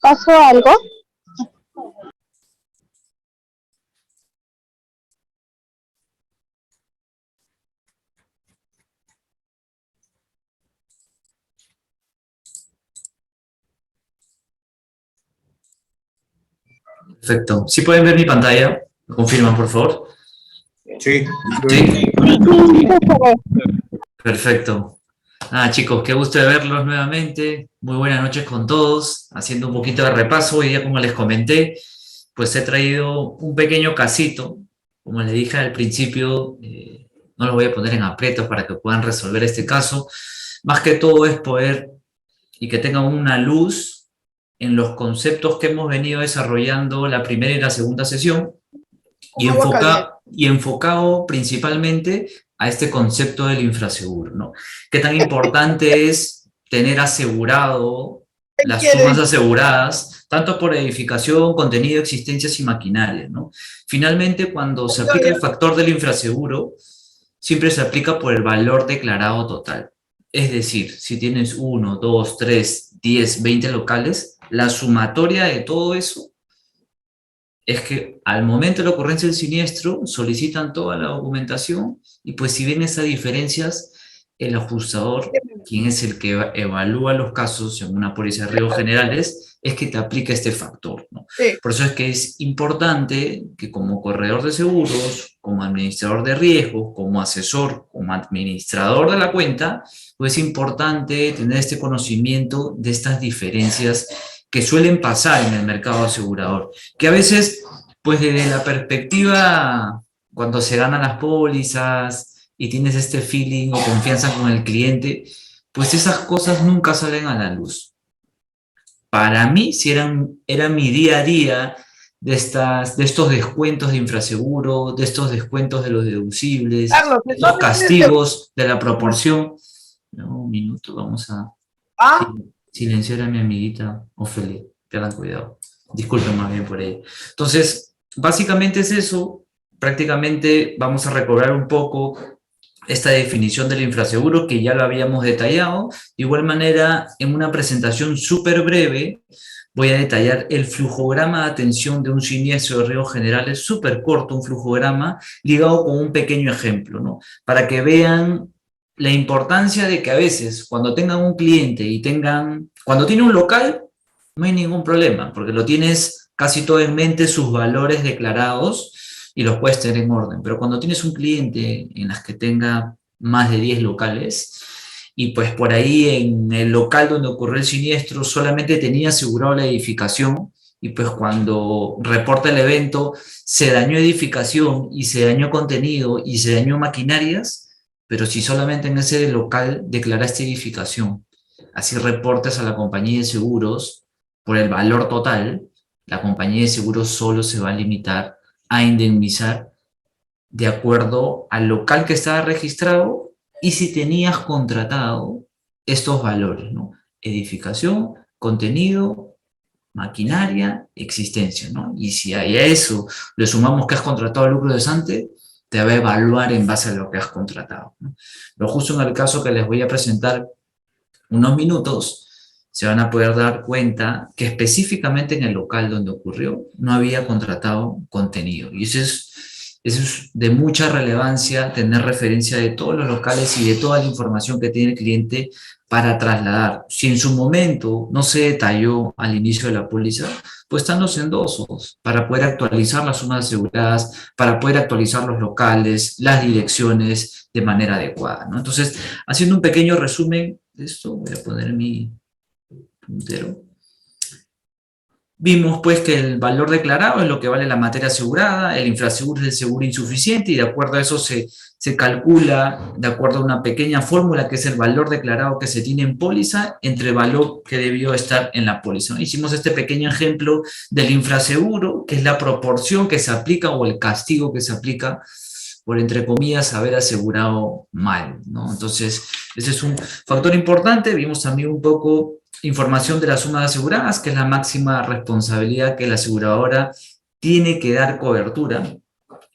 ¿Pasó algo? Perfecto. ¿Sí pueden ver mi pantalla? ¿Me confirman, por favor? Sí. Sí. Sí, Perfecto. Chicos, qué gusto de verlos nuevamente. Muy buenas noches con todos. Haciendo un poquito de repaso, hoy día, como les comenté, pues he traído un pequeño casito. Como les dije al principio, no los voy a poner en aprietos para que puedan resolver este caso. Más que todo es poder y que tengan una luz en los conceptos que hemos venido desarrollando la primera y la segunda sesión y enfocado principalmente a este concepto del infraseguro, ¿no? ¿Qué tan importante es tener asegurado las sumas aseguradas, tanto por edificación, contenido, existencias y maquinaria, ¿no? Finalmente, cuando se aplica el factor del infraseguro, siempre se aplica por el valor declarado total. Es decir, si tienes 1, 2, 3, 10, 20 locales, la sumatoria de todo eso es que al momento de la ocurrencia del siniestro solicitan toda la documentación y pues si ven esas diferencias, el ajustador, quien es el que evalúa los casos en una póliza de riesgos generales, es que te aplica este factor, ¿no? Sí. Por eso es que es importante que como corredor de seguros, como administrador de riesgos, como asesor, como administrador de la cuenta, pues es importante tener este conocimiento de estas diferencias que suelen pasar en el mercado asegurador, que a veces, pues desde la perspectiva, cuando se ganan las pólizas y tienes este feeling o confianza con el cliente, pues esas cosas nunca salen a la luz. Para mí, si era mi día a día de estos descuentos de infraseguro, de estos descuentos de los deducibles, Carlos, de los castigos, de la proporción. No, un minuto, vamos a silenciar a mi amiguita Ofelia. Tengan cuidado. Disculpen más bien por ello. Entonces, básicamente es eso. Prácticamente vamos a recobrar un poco esta definición del infraseguro que ya lo habíamos detallado. De igual manera, en una presentación súper breve, voy a detallar el flujograma de atención de un siniestro de riesgos generales, súper corto, un flujograma, ligado con un pequeño ejemplo, ¿no? Para que vean la importancia de que a veces, cuando tengan un cliente cuando tiene un local, no hay ningún problema, porque lo tienes casi todo en mente, sus valores declarados, y los puedes tener en orden. Pero cuando tienes un cliente en las que tenga más de 10 locales, y pues por ahí en el local donde ocurrió el siniestro solamente tenía asegurado la edificación, y pues cuando reporta el evento se dañó edificación y se dañó contenido y se dañó maquinarias, pero si solamente en ese local declaraste edificación, así reportes a la compañía de seguros por el valor total, la compañía de seguros solo se va a limitar a indemnizar de acuerdo al local que estaba registrado y si tenías contratado estos valores, ¿no? Edificación, contenido, maquinaria, existencia, ¿no? Y si a eso le sumamos que has contratado el lucro cesante, te va a evaluar en base a lo que has contratado, ¿no? Pero justo en el caso que les voy a presentar unos minutos, se van a poder dar cuenta que específicamente en el local donde ocurrió no había contratado contenido. Y eso es de mucha relevancia, tener referencia de todos los locales y de toda la información que tiene el cliente para trasladar. Si en su momento no se detalló al inicio de la póliza, pues están los endosos para poder actualizar las sumas aseguradas, para poder actualizar los locales, las direcciones de manera adecuada, ¿no? Entonces, haciendo un pequeño resumen de esto, voy a poner mi puntero. Vimos pues que el valor declarado es lo que vale la materia asegurada, el infraseguro es el seguro insuficiente y de acuerdo a eso se calcula de acuerdo a una pequeña fórmula que es el valor declarado que se tiene en póliza entre el valor que debió estar en la póliza. Hicimos este pequeño ejemplo del infraseguro, que es la proporción que se aplica o el castigo que se aplica por, entre comillas, haber asegurado mal, ¿no? Entonces, ese es un factor importante. Vimos también un poco información de las sumas aseguradas, que es la máxima responsabilidad que la aseguradora tiene que dar cobertura.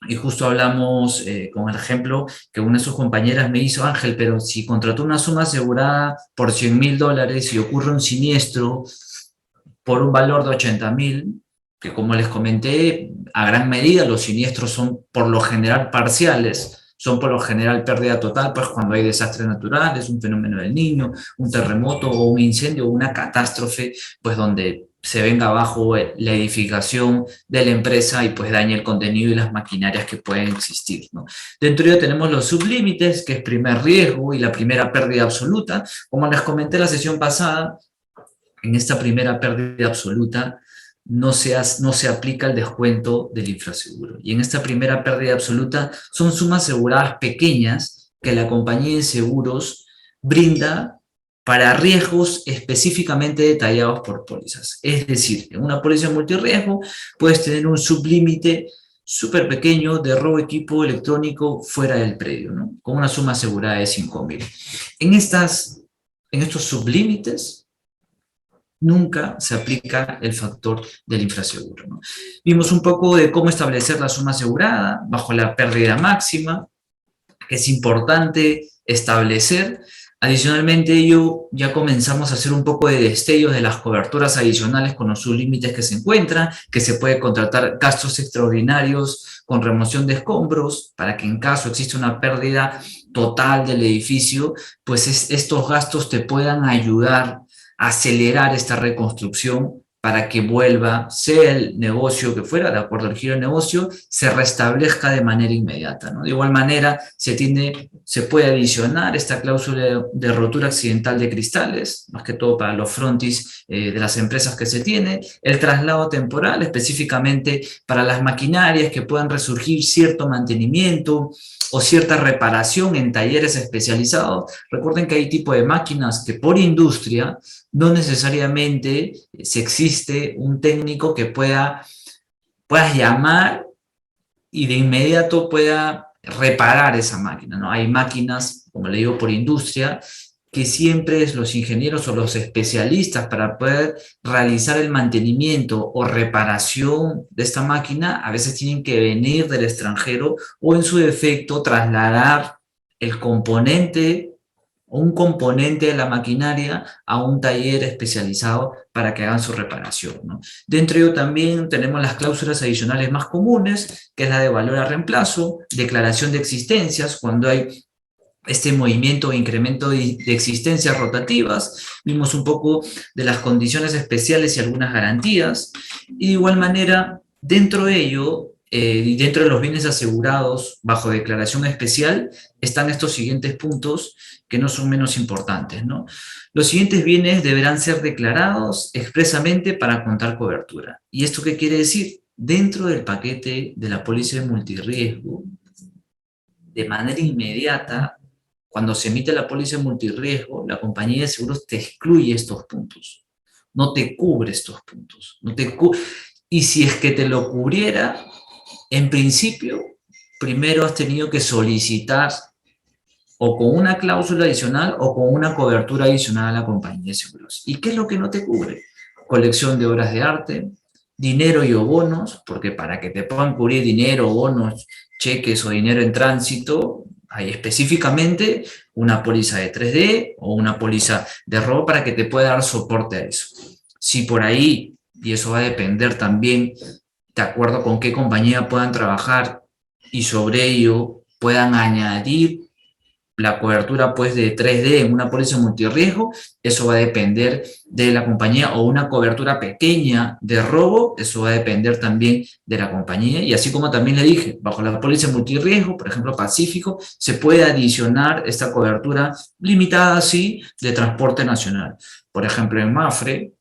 Y justo hablamos con el ejemplo que una de sus compañeras me hizo, Ángel, pero si contrató una suma asegurada por $100,000 y ocurre un siniestro por un valor de 80.000, que como les comenté, a gran medida los siniestros son por lo general parciales, son por lo general pérdida total, pues cuando hay desastres naturales, un fenómeno del Niño, un terremoto o un incendio o una catástrofe, pues donde se venga abajo la edificación de la empresa y pues dañe el contenido y las maquinarias que pueden existir, ¿no? Dentro de ello tenemos los sublímites, que es primer riesgo y la primera pérdida absoluta. Como les comenté la sesión pasada, en esta primera pérdida absoluta no se aplica el descuento del infraseguro. Y en esta primera pérdida absoluta son sumas aseguradas pequeñas que la compañía de seguros brinda para riesgos específicamente detallados por pólizas. Es decir, en una póliza multirriesgo puedes tener un sublímite súper pequeño de robo de equipo electrónico fuera del predio, ¿no? Con una suma asegurada de 5.000. En estos sublímites nunca se aplica el factor del infraseguro, ¿no? Vimos un poco de cómo establecer la suma asegurada bajo la pérdida máxima, que es importante establecer. Adicionalmente a ello, ya comenzamos a hacer un poco de destellos de las coberturas adicionales con los sublímites que se encuentran, que se puede contratar gastos extraordinarios con remoción de escombros, para que en caso exista una pérdida total del edificio, pues estos gastos te puedan ayudar a acelerar esta reconstrucción para que vuelva, sea el negocio que fuera, de acuerdo al giro del negocio, se restablezca de manera inmediata, ¿no? De igual manera, se puede adicionar esta cláusula de rotura accidental de cristales, más que todo para los frontis de las empresas que se tiene, el traslado temporal, específicamente para las maquinarias que puedan resurgir cierto mantenimiento o cierta reparación en talleres especializados. Recuerden que hay tipo de máquinas que por industria no necesariamente si existe un técnico que puedas llamar y de inmediato pueda reparar esa máquina, ¿no? Hay máquinas, como le digo, por industria, que siempre es los ingenieros o los especialistas para poder realizar el mantenimiento o reparación de esta máquina, a veces tienen que venir del extranjero o en su defecto trasladar el componente, un componente de la maquinaria a un taller especializado para que hagan su reparación, ¿no? Dentro de ello también tenemos las cláusulas adicionales más comunes, que es la de valor a reemplazo, declaración de existencias, cuando hay este movimiento o incremento de existencias rotativas. Vimos un poco de las condiciones especiales y algunas garantías, y de igual manera, dentro de ello, y dentro de los bienes asegurados bajo declaración especial, están estos siguientes puntos que no son menos importantes, ¿no? Los siguientes bienes deberán ser declarados expresamente para contar cobertura. ¿Y esto qué quiere decir? Dentro del paquete de la póliza de multirriesgo, de manera inmediata, cuando se emite la póliza de multirriesgo, la compañía de seguros te excluye estos puntos, no te cubre estos puntos, y si es que te lo cubriera, en principio, primero has tenido que solicitar o con una cláusula adicional o con una cobertura adicional a la compañía de seguros. ¿Y qué es lo que no te cubre? Colección de obras de arte, dinero y o bonos, porque para que te puedan cubrir dinero, bonos, cheques o dinero en tránsito, hay específicamente una póliza de 3D o una póliza de robo para que te pueda dar soporte a eso. Si por ahí, y eso va a depender también de acuerdo con qué compañía puedan trabajar y sobre ello puedan añadir la cobertura pues de 3D en una póliza multirriesgo, eso va a depender de la compañía, o una cobertura pequeña de robo, eso va a depender también de la compañía. Y así como también le dije, bajo la póliza multirriesgo, por ejemplo Pacífico, se puede adicionar esta cobertura limitada, sí, de transporte nacional. Por ejemplo en Mafre,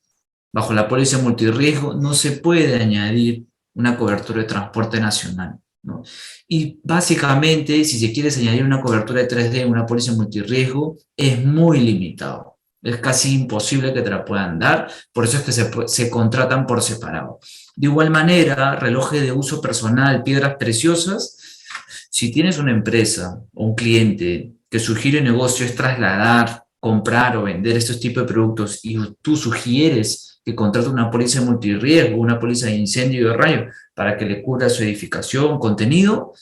bajo la póliza multirriesgo, no se puede añadir una cobertura de transporte nacional, ¿no? Y básicamente, si se quiere añadir una cobertura de 3D en una póliza multirriesgo, es muy limitado. Es casi imposible que te la puedan dar, por eso es que se contratan por separado. De igual manera, relojes de uso personal, piedras preciosas, si tienes una empresa o un cliente que su giro de negocio es trasladar, comprar o vender estos tipos de productos y tú sugieres que contrate una póliza de multirriesgo, una póliza de incendio y de rayo para que le cubra su edificación, contenido,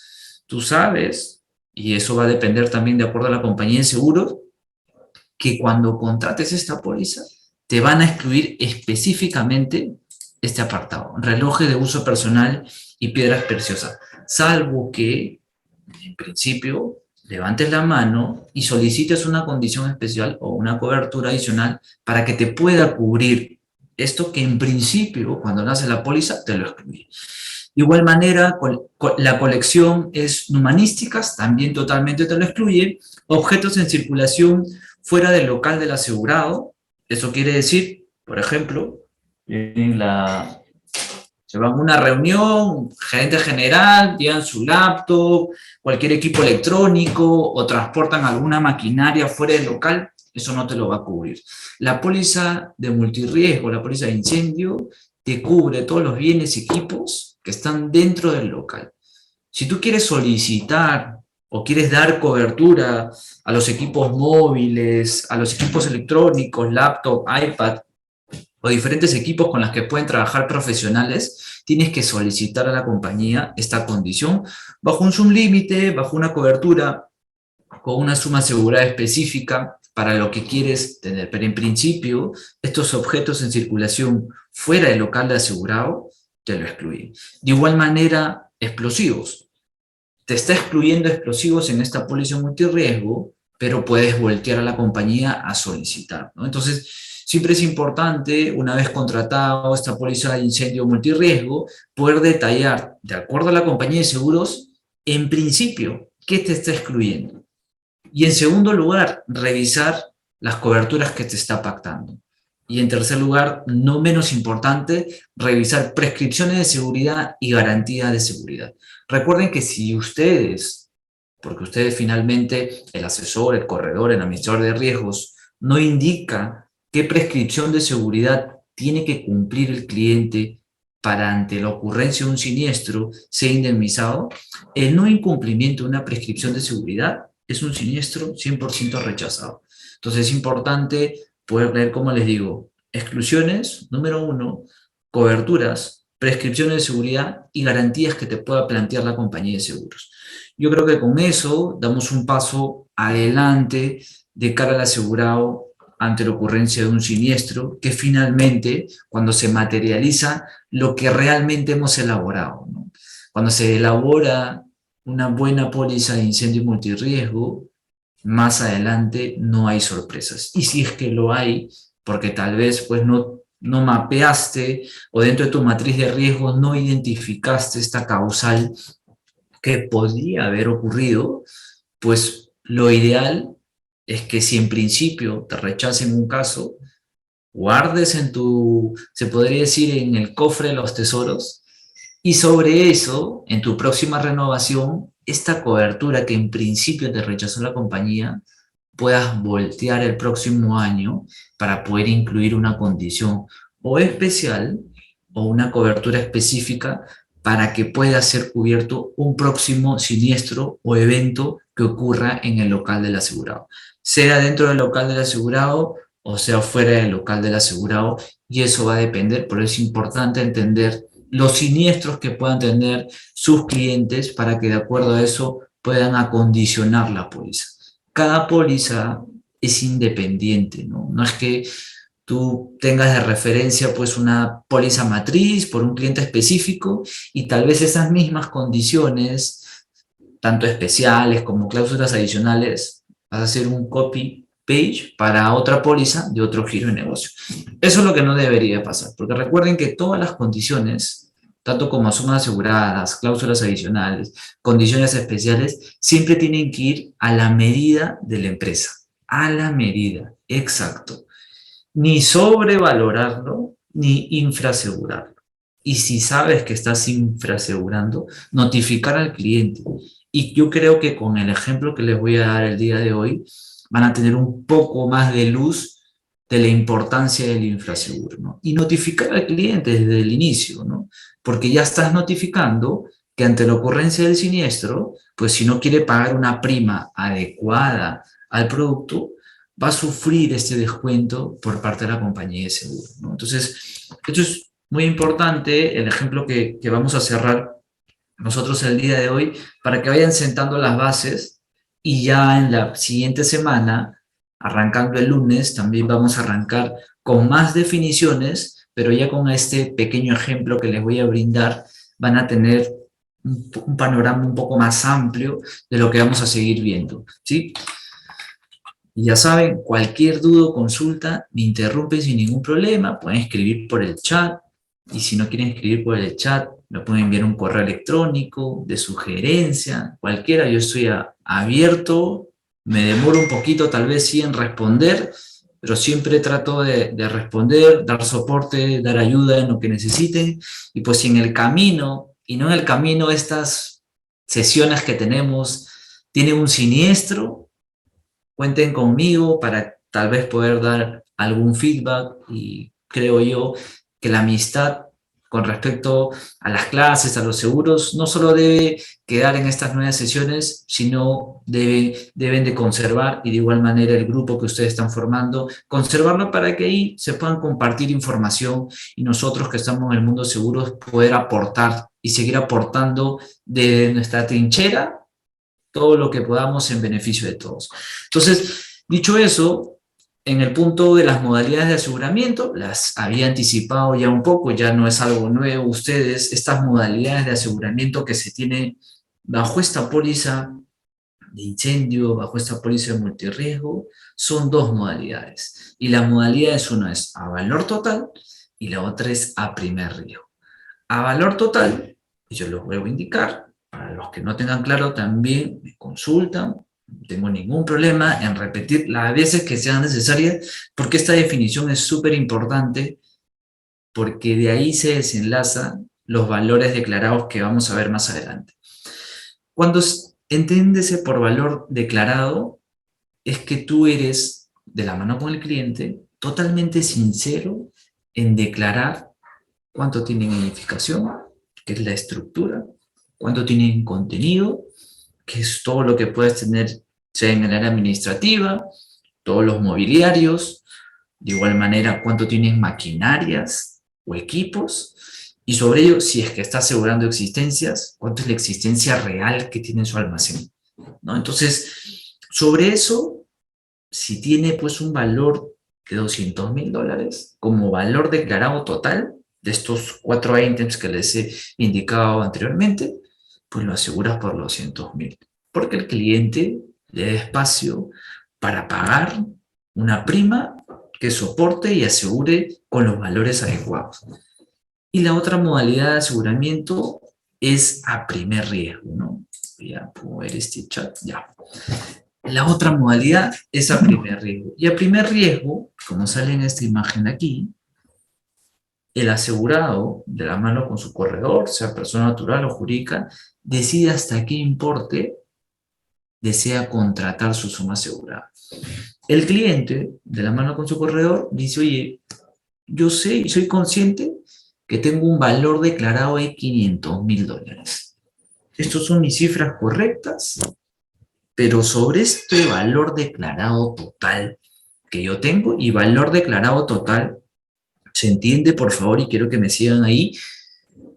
tú sabes, y eso va a depender también de acuerdo a la compañía de seguros, que cuando contrates esta póliza te van a excluir específicamente este apartado, relojes de uso personal y piedras preciosas, salvo que, en principio, levantes la mano y solicites una condición especial o una cobertura adicional para que te pueda cubrir esto que en principio, cuando nace la póliza, te lo excluye. De igual manera, la colección es numanísticas, también totalmente te lo excluye. Objetos en circulación fuera del local del asegurado, eso quiere decir, por ejemplo, se van a una reunión, gerente general, llevan su laptop, cualquier equipo electrónico o transportan alguna maquinaria fuera del local, eso no te lo va a cubrir. La póliza de multirriesgo, la póliza de incendio, te cubre todos los bienes y equipos que están dentro del local. Si tú quieres solicitar o quieres dar cobertura a los equipos móviles, a los equipos electrónicos, laptop, iPad, o diferentes equipos con los que pueden trabajar profesionales, tienes que solicitar a la compañía esta condición bajo un límite, bajo una cobertura, con una suma asegurada específica para lo que quieres tener. Pero en principio, estos objetos en circulación fuera del local de asegurado te lo excluyen. De igual manera, explosivos. Te está excluyendo explosivos en esta póliza multirriesgo, pero puedes voltear a la compañía a solicitar, ¿no? Entonces, siempre es importante, una vez contratado esta póliza de incendio multirriesgo, poder detallar, de acuerdo a la compañía de seguros, en principio, qué te está excluyendo. Y en segundo lugar, revisar las coberturas que te está pactando. Y en tercer lugar, no menos importante, revisar prescripciones de seguridad y garantías de seguridad. Recuerden que si ustedes, porque ustedes finalmente, el asesor, el corredor, el administrador de riesgos, no indica qué prescripción de seguridad tiene que cumplir el cliente para, ante la ocurrencia de un siniestro, ser indemnizado, el no incumplimiento de una prescripción de seguridad es un siniestro 100% rechazado. Entonces es importante poder leer, como les digo, exclusiones, número 1, coberturas, prescripciones de seguridad y garantías que te pueda plantear la compañía de seguros. Yo creo que con eso damos un paso adelante de cara al asegurado ante la ocurrencia de un siniestro, que finalmente, cuando se materializa lo que realmente hemos elaborado, ¿no? Cuando se elabora una buena póliza de incendio multirriesgo, más adelante no hay sorpresas. Y si es que lo hay, porque tal vez pues no mapeaste o dentro de tu matriz de riesgos no identificaste esta causal que podría haber ocurrido, pues lo ideal es que si en principio te rechacen un caso, guardes en tu, se podría decir, en el cofre de los tesoros, y sobre eso, en tu próxima renovación, esta cobertura que en principio te rechazó la compañía, puedas voltear el próximo año para poder incluir una condición o especial o una cobertura específica para que pueda ser cubierto un próximo siniestro o evento que ocurra en el local del asegurado. Sea dentro del local del asegurado o sea fuera del local del asegurado, y eso va a depender, pero es importante entender los siniestros que puedan tener sus clientes para que de acuerdo a eso puedan acondicionar la póliza. Cada póliza es independiente, ¿no? No es que tú tengas de referencia pues una póliza matriz por un cliente específico y tal vez esas mismas condiciones, tanto especiales como cláusulas adicionales, vas a hacer un copy page para otra póliza de otro giro de negocio. Eso es lo que no debería pasar, porque recuerden que todas las condiciones, tanto como sumas aseguradas, cláusulas adicionales, condiciones especiales, siempre tienen que ir a la medida de la empresa, a la medida, exacto. Ni sobrevalorarlo, ni infrasegurarlo. Y si sabes que estás infrasegurando, notificar al cliente. Y yo creo que con el ejemplo que les voy a dar el día de hoy, van a tener un poco más de luz de la importancia del infraseguro, ¿no? Y notificar al cliente desde el inicio, ¿no? Porque ya estás notificando que ante la ocurrencia del siniestro, pues si no quiere pagar una prima adecuada al producto, va a sufrir este descuento por parte de la compañía de seguro, ¿no? Entonces, esto es muy importante, el ejemplo que vamos a cerrar nosotros el día de hoy, para que vayan sentando las bases y ya en la siguiente semana, arrancando el lunes, también vamos a arrancar con más definiciones, pero ya con este pequeño ejemplo que les voy a brindar, van a tener un panorama un poco más amplio de lo que vamos a seguir viendo, ¿sí? Y ya saben, cualquier duda o consulta, me interrumpen sin ningún problema, pueden escribir por el chat, y si no quieren escribir por el chat, me pueden enviar un correo electrónico de sugerencia, cualquiera, yo estoy abierto, me demoro un poquito tal vez sí en responder, pero siempre trato de responder, dar soporte, dar ayuda en lo que necesiten, y pues si en el camino, y no en el camino, estas sesiones que tenemos tienen un siniestro, cuenten conmigo para tal vez poder dar algún feedback, y creo yo que la amistad con respecto a las clases, a los seguros, no solo debe quedar en estas nuevas sesiones, sino deben de conservar, y de igual manera el grupo que ustedes están formando, conservarlo para que ahí se puedan compartir información y nosotros que estamos en el mundo seguros poder aportar y seguir aportando de nuestra trinchera todo lo que podamos en beneficio de todos. Entonces, dicho eso, en el punto de las modalidades de aseguramiento, las había anticipado ya un poco, ya no es algo nuevo ustedes, estas modalidades de aseguramiento que se tienen bajo esta póliza de incendio, bajo esta póliza de multirriesgo, son dos modalidades. Y la modalidad es una es a valor total y la otra es a primer riesgo. A valor total, yo los vuelvo a indicar, para los que no tengan claro también me consultan, no tengo ningún problema en repetir las veces que sean necesarias, porque esta definición es súper importante, porque de ahí se desenlazan los valores declarados que vamos a ver más adelante. Cuando entiéndese por valor declarado, es que tú eres, de la mano con el cliente, totalmente sincero en declarar cuánto tienen en edificación, que es la estructura, cuánto tienen contenido, que es todo lo que puedes tener, sea en el área administrativa, todos los mobiliarios, de igual manera cuánto tienen maquinarias o equipos, y sobre ello, si es que está asegurando existencias, cuánto es la existencia real que tiene en su almacén, ¿no? Entonces, sobre eso, si tiene pues un valor de $200,000 como valor declarado total, de estos 4 ítems que les he indicado anteriormente, pues lo aseguras por los 200,000. Porque el cliente le da espacio para pagar una prima que soporte y asegure con los valores adecuados. Y la otra modalidad de aseguramiento es a primer riesgo, ¿no? Voy a mover este chat, ya. La otra modalidad es a primer riesgo. Y a primer riesgo, como sale en esta imagen de aquí, el asegurado, de la mano con su corredor, sea persona natural o jurídica, decide hasta qué importe desea contratar su suma asegurada. El cliente, de la mano con su corredor, dice, oye, yo sé y soy consciente que tengo un valor declarado de $500,000. Estos son mis cifras correctas, pero sobre este valor declarado total que yo tengo, y valor declarado total se entiende, por favor, y quiero que me sigan ahí,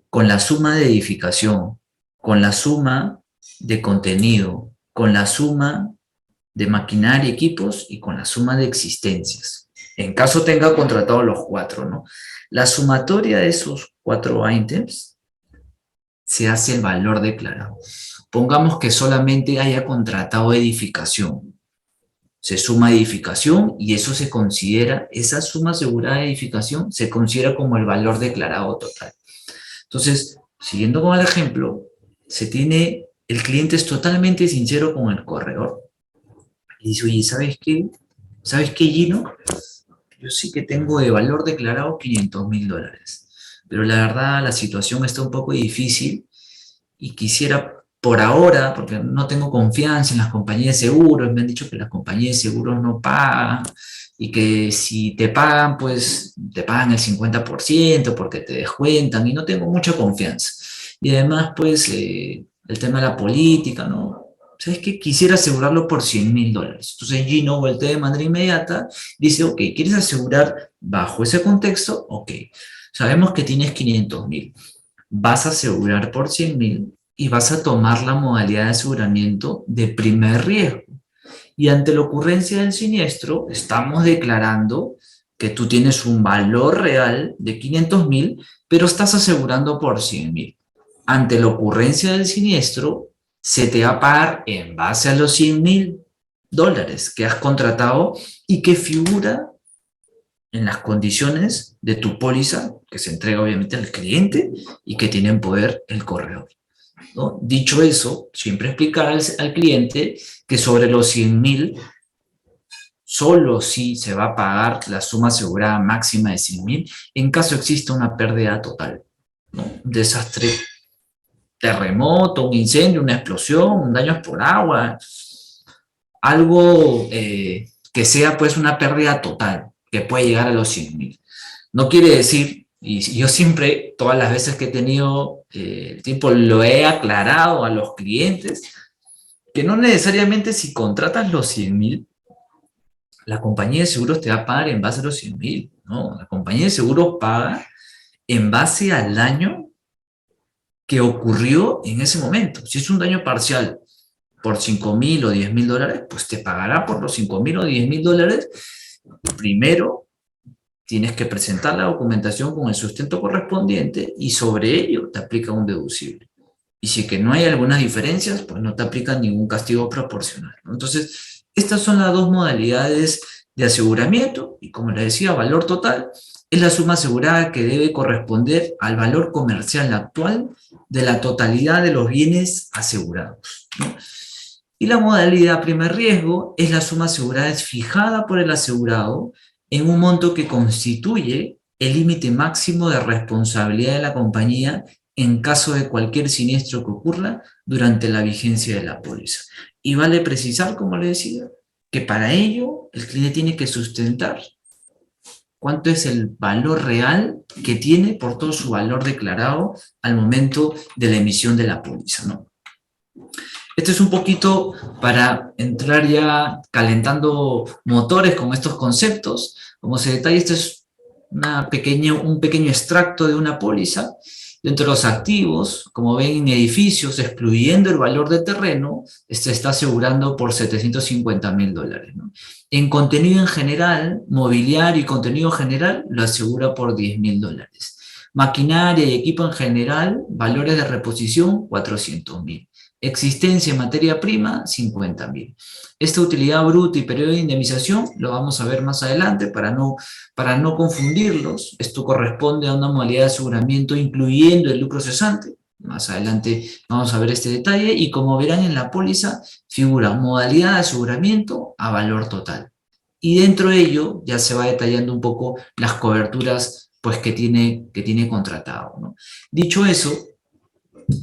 con la suma de edificación, con la suma de contenido, con la suma de maquinaria y equipos y con la suma de existencias. En caso tenga contratado los 4, ¿no? La sumatoria de esos 4 ítems se hace el valor declarado. Pongamos que solamente haya contratado edificación. Se suma edificación y eso se considera, esa suma asegurada de edificación se considera como el valor declarado total. Entonces, siguiendo con el ejemplo, el cliente es totalmente sincero con el corredor. Y dice, oye, ¿sabes qué? ¿Sabes qué, Gino? Yo sí que tengo de valor declarado $500,000. Pero la verdad, la situación está un poco difícil y quisiera por ahora, porque no tengo confianza en las compañías de seguros, me han dicho que las compañías de seguros no pagan y que si te pagan, pues te pagan el 50% porque te descuentan y no tengo mucha confianza. Y además, pues, el tema de la política, ¿no? ¿Sabes qué? Quisiera asegurarlo por $100,000. Entonces Gino voltea de manera inmediata, dice, ok, ¿quieres asegurar bajo ese contexto? Ok, sabemos que tienes 500,000. Vas a asegurar por 100,000 y vas a tomar la modalidad de aseguramiento de primer riesgo. Y ante la ocurrencia del siniestro, estamos declarando que tú tienes un valor real de 500.000, pero estás asegurando por 100.000. Ante la ocurrencia del siniestro, se te va a pagar en base a los $100.000 que has contratado y que figura en las condiciones de tu póliza, que se entrega obviamente al cliente y que tiene en poder el corredor, ¿no? Dicho eso, siempre explicar al cliente que sobre los 100.000, solo si se va a pagar la suma asegurada máxima de 100.000 en caso exista una pérdida total, ¿no? Un desastre, terremoto, un incendio, una explosión, un daño por agua, algo que sea pues una pérdida total, que puede llegar a los 100.000. No quiere decir, y yo siempre, todas las veces que he tenido el tiempo, lo he aclarado a los clientes, que no necesariamente si contratas los 100.000, la compañía de seguros te va a pagar en base a los 100.000, ¿no? La compañía de seguros paga en base al daño que ocurrió en ese momento. Si es un daño parcial por 5.000 o 10.000 dólares, pues te pagará por los 5.000 o 10.000 dólares. Primero, tienes que presentar la documentación con el sustento correspondiente y sobre ello te aplica un deducible. Y si que no hay algunas diferencias, pues no te aplica ningún castigo proporcional, ¿no? Entonces, estas son las dos modalidades de aseguramiento y como les decía, valor total es la suma asegurada que debe corresponder al valor comercial actual de la totalidad de los bienes asegurados, ¿no? Y la modalidad primer riesgo es la suma asegurada es fijada por el asegurado en un monto que constituye el límite máximo de responsabilidad de la compañía en caso de cualquier siniestro que ocurra durante la vigencia de la póliza. Y vale precisar, como le decía, que para ello el cliente tiene que sustentar cuánto es el valor real que tiene por todo su valor declarado al momento de la emisión de la póliza, ¿no? Esto es un poquito para entrar ya calentando motores con estos conceptos. Como se detalla, esto es un pequeño extracto de una póliza. Dentro de los activos, como ven en edificios, excluyendo el valor de terreno, este está asegurando por $750.000, ¿no? En contenido en general, mobiliario y contenido general, lo asegura por $10.000. Maquinaria y equipo en general, valores de reposición, 400.000. Existencia en materia prima, 50.000. Esta utilidad bruta y periodo de indemnización lo vamos a ver más adelante para no confundirlos. Esto corresponde a una modalidad de aseguramiento incluyendo el lucro cesante. Más adelante vamos a ver este detalle y como verán en la póliza figura modalidad de aseguramiento a valor total. Y dentro de ello ya se va detallando un poco las coberturas pues, que tiene contratado, ¿no? Dicho eso,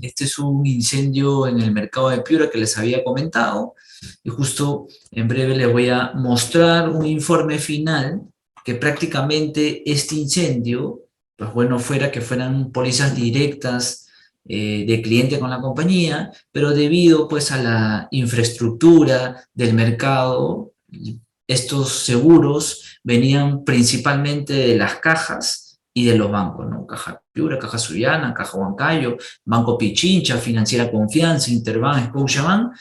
este es un incendio en el mercado de Piura que les había comentado y justo en breve les voy a mostrar un informe final que prácticamente este incendio, pues bueno, fuera que fueran pólizas directas de cliente con la compañía, pero debido pues a la infraestructura del mercado, estos seguros venían principalmente de las cajas y de los bancos, ¿no? Caja Piura, Caja Sullana, Caja Huancayo, Banco Pichincha, Financiera Confianza, Interbank, Scotiabank,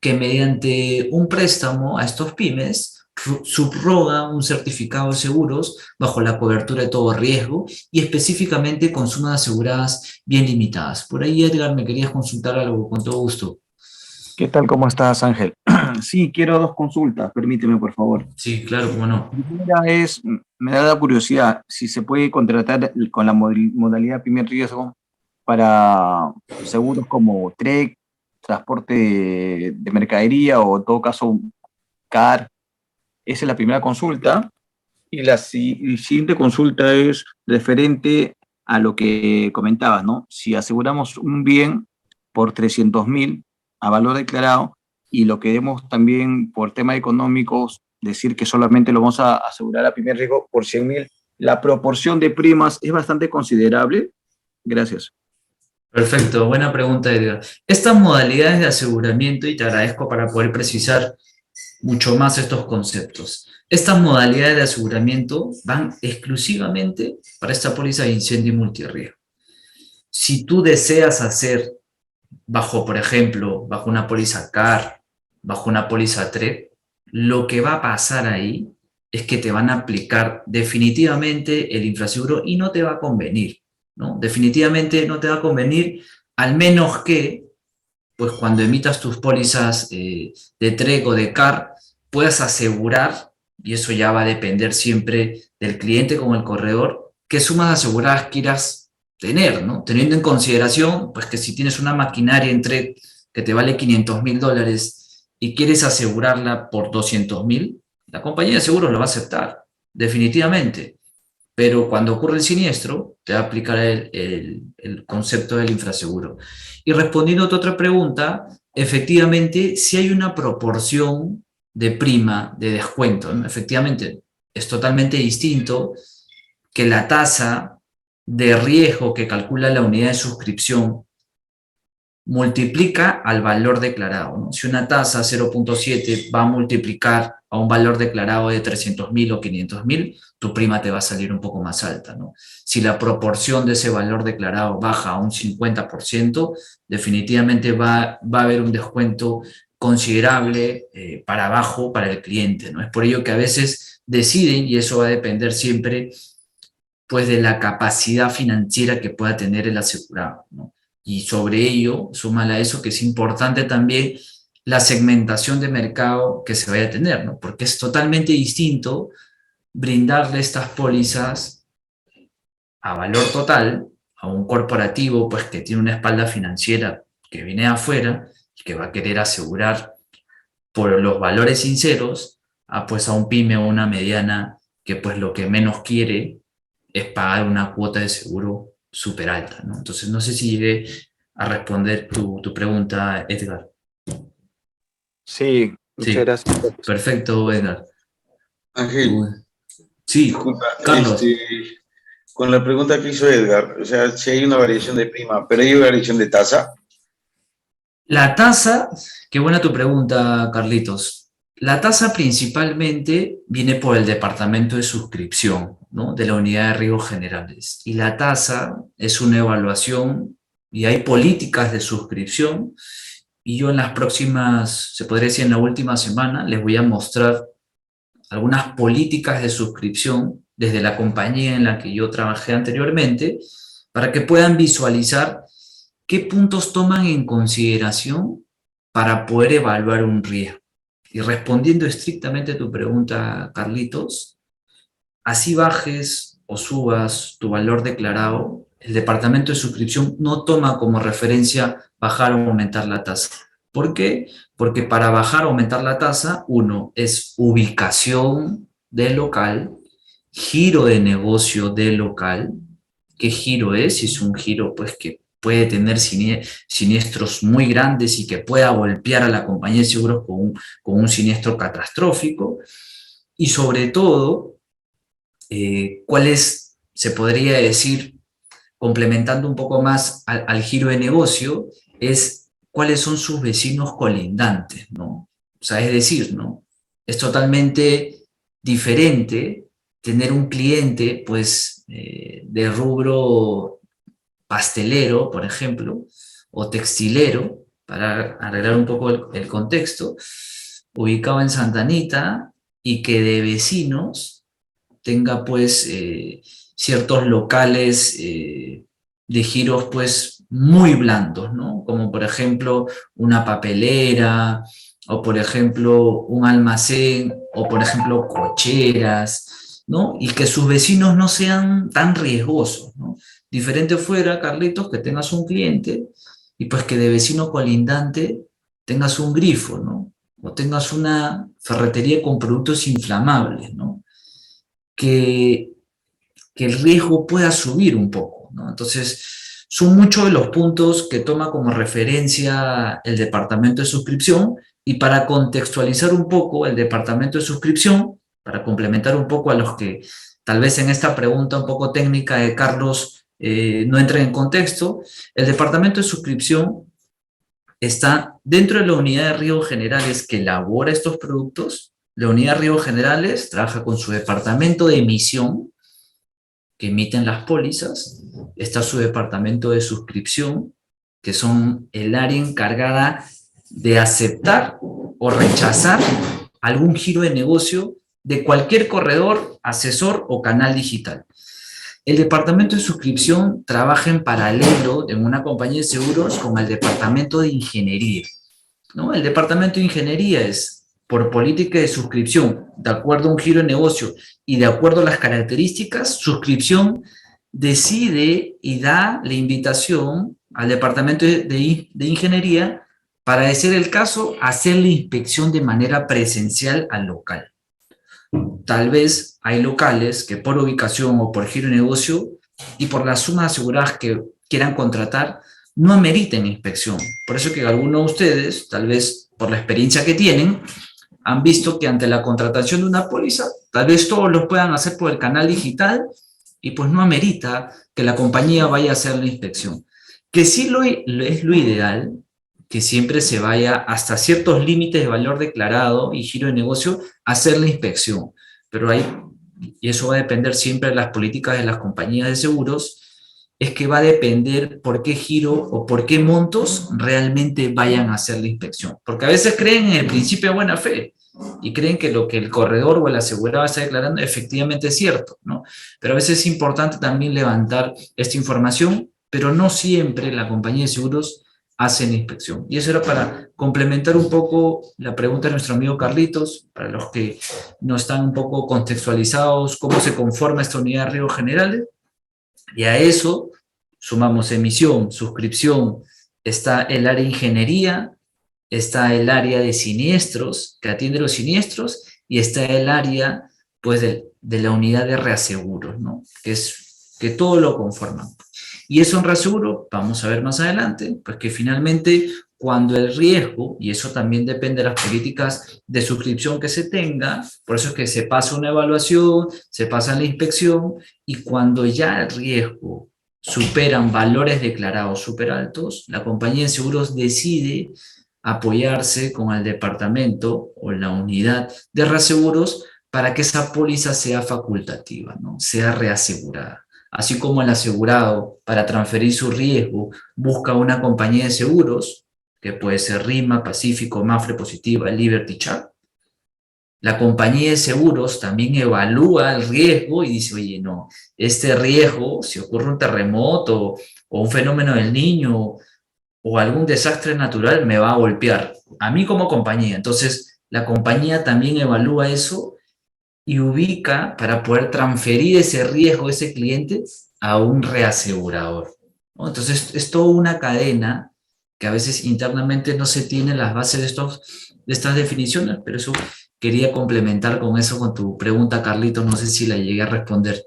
que mediante un préstamo a estos pymes subroga un certificado de seguros bajo la cobertura de todo riesgo y específicamente con sumas aseguradas bien limitadas. Por ahí, Edgar, me querías consultar algo, con todo gusto. ¿Qué tal? ¿Cómo estás, Ángel? Sí, quiero dos consultas, permíteme, por favor. Sí, claro, cómo no. La primera es, me da la curiosidad, si se puede contratar con la modalidad primer riesgo para seguros como TREC, transporte de mercadería o en todo caso CAR. Esa es la primera consulta. Y la siguiente consulta es referente a lo que comentabas, ¿no? Si aseguramos un bien por 300.000 a valor declarado y lo queremos también por temas económicos, decir que solamente lo vamos a asegurar a primer riesgo por 100.000, la proporción de primas es bastante considerable. Gracias. Perfecto, buena pregunta, Edgar. Estas modalidades de aseguramiento, y te agradezco para poder precisar mucho más estos conceptos. Estas modalidades de aseguramiento van exclusivamente para esta póliza de incendio y multirriesgo. Si tú deseas hacer bajo, por ejemplo, bajo una póliza CAR, bajo una póliza TREP, lo que va a pasar ahí es que te van a aplicar definitivamente el infraseguro y no te va a convenir, ¿no? Definitivamente no te va a convenir, al menos que, pues cuando emitas tus pólizas de TREC o de CAR, puedas asegurar, y eso ya va a depender siempre del cliente como el corredor, qué sumas aseguradas quieras tener, ¿no? Teniendo en consideración, pues que si tienes una maquinaria en TREC que te vale $500.000 y quieres asegurarla por 200.000, la compañía de seguros lo va a aceptar, definitivamente. Pero cuando ocurre el siniestro, te va a aplicar el concepto del infraseguro. Y respondiendo a tu otra pregunta, efectivamente, si hay una proporción de prima, de descuento, ¿no? Efectivamente, es totalmente distinto que la tasa de riesgo que calcula la unidad de suscripción multiplica al valor declarado, ¿no? Si una tasa 0.7 va a multiplicar a un valor declarado de 300.000 o 500.000, tu prima te va a salir un poco más alta, ¿no? Si la proporción de ese valor declarado baja a un 50%, definitivamente va a haber un descuento considerable para abajo para el cliente, ¿no? Es por ello que a veces deciden, y eso va a depender siempre pues de la capacidad financiera que pueda tener el asegurado, ¿no? Y sobre ello, súmala a eso que es importante también la segmentación de mercado que se vaya a tener, ¿no? Porque es totalmente distinto brindarle estas pólizas a valor total a un corporativo pues que tiene una espalda financiera que viene de afuera y que va a querer asegurar por los valores sinceros a pues a un pyme o una mediana que pues lo que menos quiere es pagar una cuota de seguro súper alta, ¿no? Entonces, no sé si llegué a responder tu pregunta, Edgar. Sí, muchas Sí, gracias. perfecto, Edgar. Ángel, Sí, disculpa, Carlos. con la pregunta que hizo Edgar, o sea, si hay una variación de prima, pero hay una variación de tasa. La tasa, qué buena tu pregunta, Carlitos. La tasa principalmente viene por el departamento de suscripción, ¿no? De la unidad de riesgos generales. Y la tasa es una evaluación y hay políticas de suscripción. Y yo en las próximas, se podría decir en la última semana, les voy a mostrar algunas políticas de suscripción desde la compañía en la que yo trabajé anteriormente para que puedan visualizar qué puntos toman en consideración para poder evaluar un riesgo. Y respondiendo estrictamente a tu pregunta, Carlitos, así bajes o subas tu valor declarado, el departamento de suscripción no toma como referencia bajar o aumentar la tasa. ¿Por qué? Porque para bajar o aumentar la tasa, uno es ubicación del local, giro de negocio del local. ¿Qué giro es? Si es un giro pues que puede tener siniestros muy grandes y que pueda golpear a la compañía de seguros con un siniestro catastrófico. Y sobre todo, cuál es, se podría decir, complementando un poco más al giro de negocio, es cuáles son sus vecinos colindantes, ¿no? O sea, es decir, ¿no? Es totalmente diferente tener un cliente, pues, de rubro pastelero, por ejemplo, o textilero, para arreglar un poco el contexto, ubicado en Santa Anita y que de vecinos tenga pues ciertos locales de giros pues muy blandos, ¿no? Como por ejemplo una papelera, o por ejemplo un almacén, o por ejemplo cocheras, ¿no? Y que sus vecinos no sean tan riesgosos, ¿no? Diferente fuera, Carlitos, que tengas un cliente y pues que de vecino colindante tengas un grifo, ¿no? O tengas una ferretería con productos inflamables, ¿no? Que, que el riesgo pueda subir un poco, ¿no? Entonces, son muchos de los puntos que toma como referencia el departamento de suscripción, y para contextualizar un poco el departamento de suscripción, para complementar un poco a los que tal vez en esta pregunta un poco técnica de Carlos no entren en contexto, el departamento de suscripción está dentro de la unidad de riesgos generales que elabora estos productos. La unidad de riesgos generales trabaja con su departamento de emisión, que emiten las pólizas. Está su departamento de suscripción, que son el área encargada de aceptar o rechazar algún giro de negocio de cualquier corredor, asesor o canal digital. El departamento de suscripción trabaja en paralelo en una compañía de seguros con el departamento de ingeniería, ¿no? El departamento de ingeniería es, por política de suscripción, de acuerdo a un giro de negocio y de acuerdo a las características, suscripción decide y da la invitación al departamento de ingeniería para, de ser el caso, hacer la inspección de manera presencial al local. Tal vez hay locales que por ubicación o por giro de negocio y por las sumas aseguradas que quieran contratar, no ameriten inspección. Por eso que algunos de ustedes, tal vez por la experiencia que tienen, han visto que ante la contratación de una póliza, tal vez todos lo puedan hacer por el canal digital y pues no amerita que la compañía vaya a hacer la inspección. Que sí es lo ideal, que siempre se vaya hasta ciertos límites de valor declarado y giro de negocio a hacer la inspección. Pero y eso va a depender siempre de las políticas de las compañías de seguros, es que va a depender por qué giro o por qué montos realmente vayan a hacer la inspección. Porque a veces creen en el principio de buena fe y creen que lo que el corredor o el asegurado está declarando efectivamente es cierto, ¿no? Pero a veces es importante también levantar esta información, pero no siempre la compañía de seguros hacen inspección. Y eso era para complementar un poco la pregunta de nuestro amigo Carlitos, para los que no están un poco contextualizados, cómo se conforma esta unidad de riesgos generales. Y a eso sumamos emisión, suscripción, está el área de ingeniería, está el área de siniestros, que atiende los siniestros, y está el área, pues, de la unidad de reaseguros, ¿no? Que todo lo conforman. Y eso en reaseguro, vamos a ver más adelante, pues que finalmente cuando el riesgo, y eso también depende de las políticas de suscripción que se tenga, por eso es que se pasa una evaluación, se pasa la inspección, y cuando ya el riesgo superan valores declarados súper altos, la compañía de seguros decide apoyarse con el departamento o la unidad de reaseguros para que esa póliza sea facultativa, ¿no? Sea reasegurada. Así como el asegurado, para transferir su riesgo, busca una compañía de seguros, que puede ser RIMA, Pacífico, Mafre, Positiva, Liberty, Chubb, la compañía de seguros también evalúa el riesgo y dice, oye, no, este riesgo, si ocurre un terremoto o un fenómeno del Niño o algún desastre natural, me va a golpear a mí como compañía. Entonces, la compañía también evalúa eso y ubica para poder transferir ese riesgo de ese cliente a un reasegurador, ¿no? Entonces, es toda una cadena que a veces internamente no se tienen las bases de estas definiciones, pero eso quería complementar con eso, con tu pregunta, Carlitos, no sé si la llegué a responder.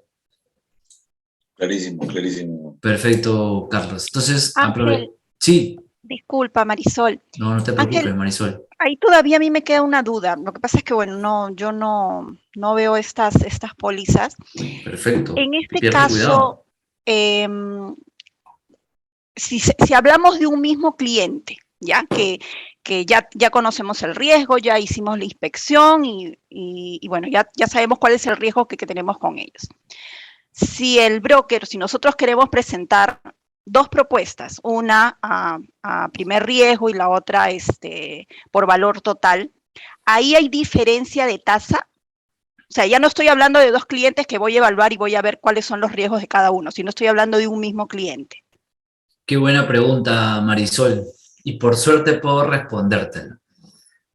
Clarísimo, clarísimo. Perfecto, Carlos. Entonces, Ángel, sí. disculpa, Marisol. No te preocupes, Ángel, Marisol. ahí todavía a mí me queda una duda. Lo que pasa es que, bueno, yo no veo estas pólizas. Perfecto. En este Pierde caso, cuidado. si hablamos de un mismo cliente, ya que ya conocemos el riesgo, ya hicimos la inspección y bueno, ya sabemos cuál es el riesgo que tenemos con ellos. Si el broker, si nosotros queremos presentar dos propuestas, una a primer riesgo y la otra por valor total, ¿ahí hay diferencia de tasa? O sea, ya no estoy hablando de dos clientes que voy a evaluar y voy a ver cuáles son los riesgos de cada uno, sino estoy hablando de un mismo cliente. Qué buena pregunta, Marisol. Y por suerte puedo respondértela.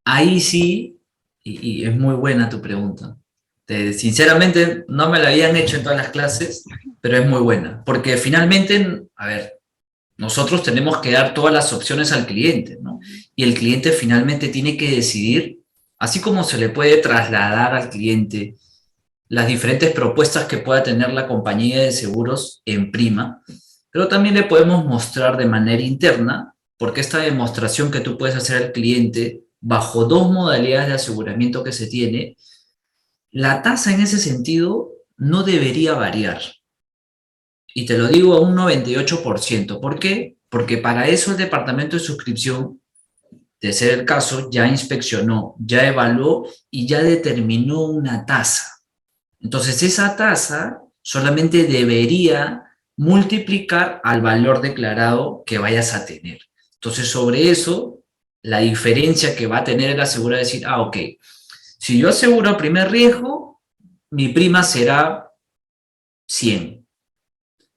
Ahí sí, y es muy buena tu pregunta. Sinceramente, no me la habían hecho en todas las clases, pero es muy buena. Porque finalmente, a ver, nosotros tenemos que dar todas las opciones al cliente, ¿no? Y el cliente finalmente tiene que decidir, así como se le puede trasladar al cliente las diferentes propuestas que pueda tener la compañía de seguros en prima, pero también le podemos mostrar de manera interna, porque esta demostración que tú puedes hacer al cliente bajo dos modalidades de aseguramiento que se tiene, la tasa en ese sentido no debería variar. Y te lo digo a un 98%. ¿Por qué? Porque para eso el departamento de suscripción, de ser el caso, ya inspeccionó, ya evaluó y ya determinó una tasa. Entonces esa tasa solamente debería multiplicar al valor declarado que vayas a tener. Entonces sobre eso, la diferencia que va a tener el asegurado es decir, ok, Si yo aseguro a primer riesgo, mi prima será 100.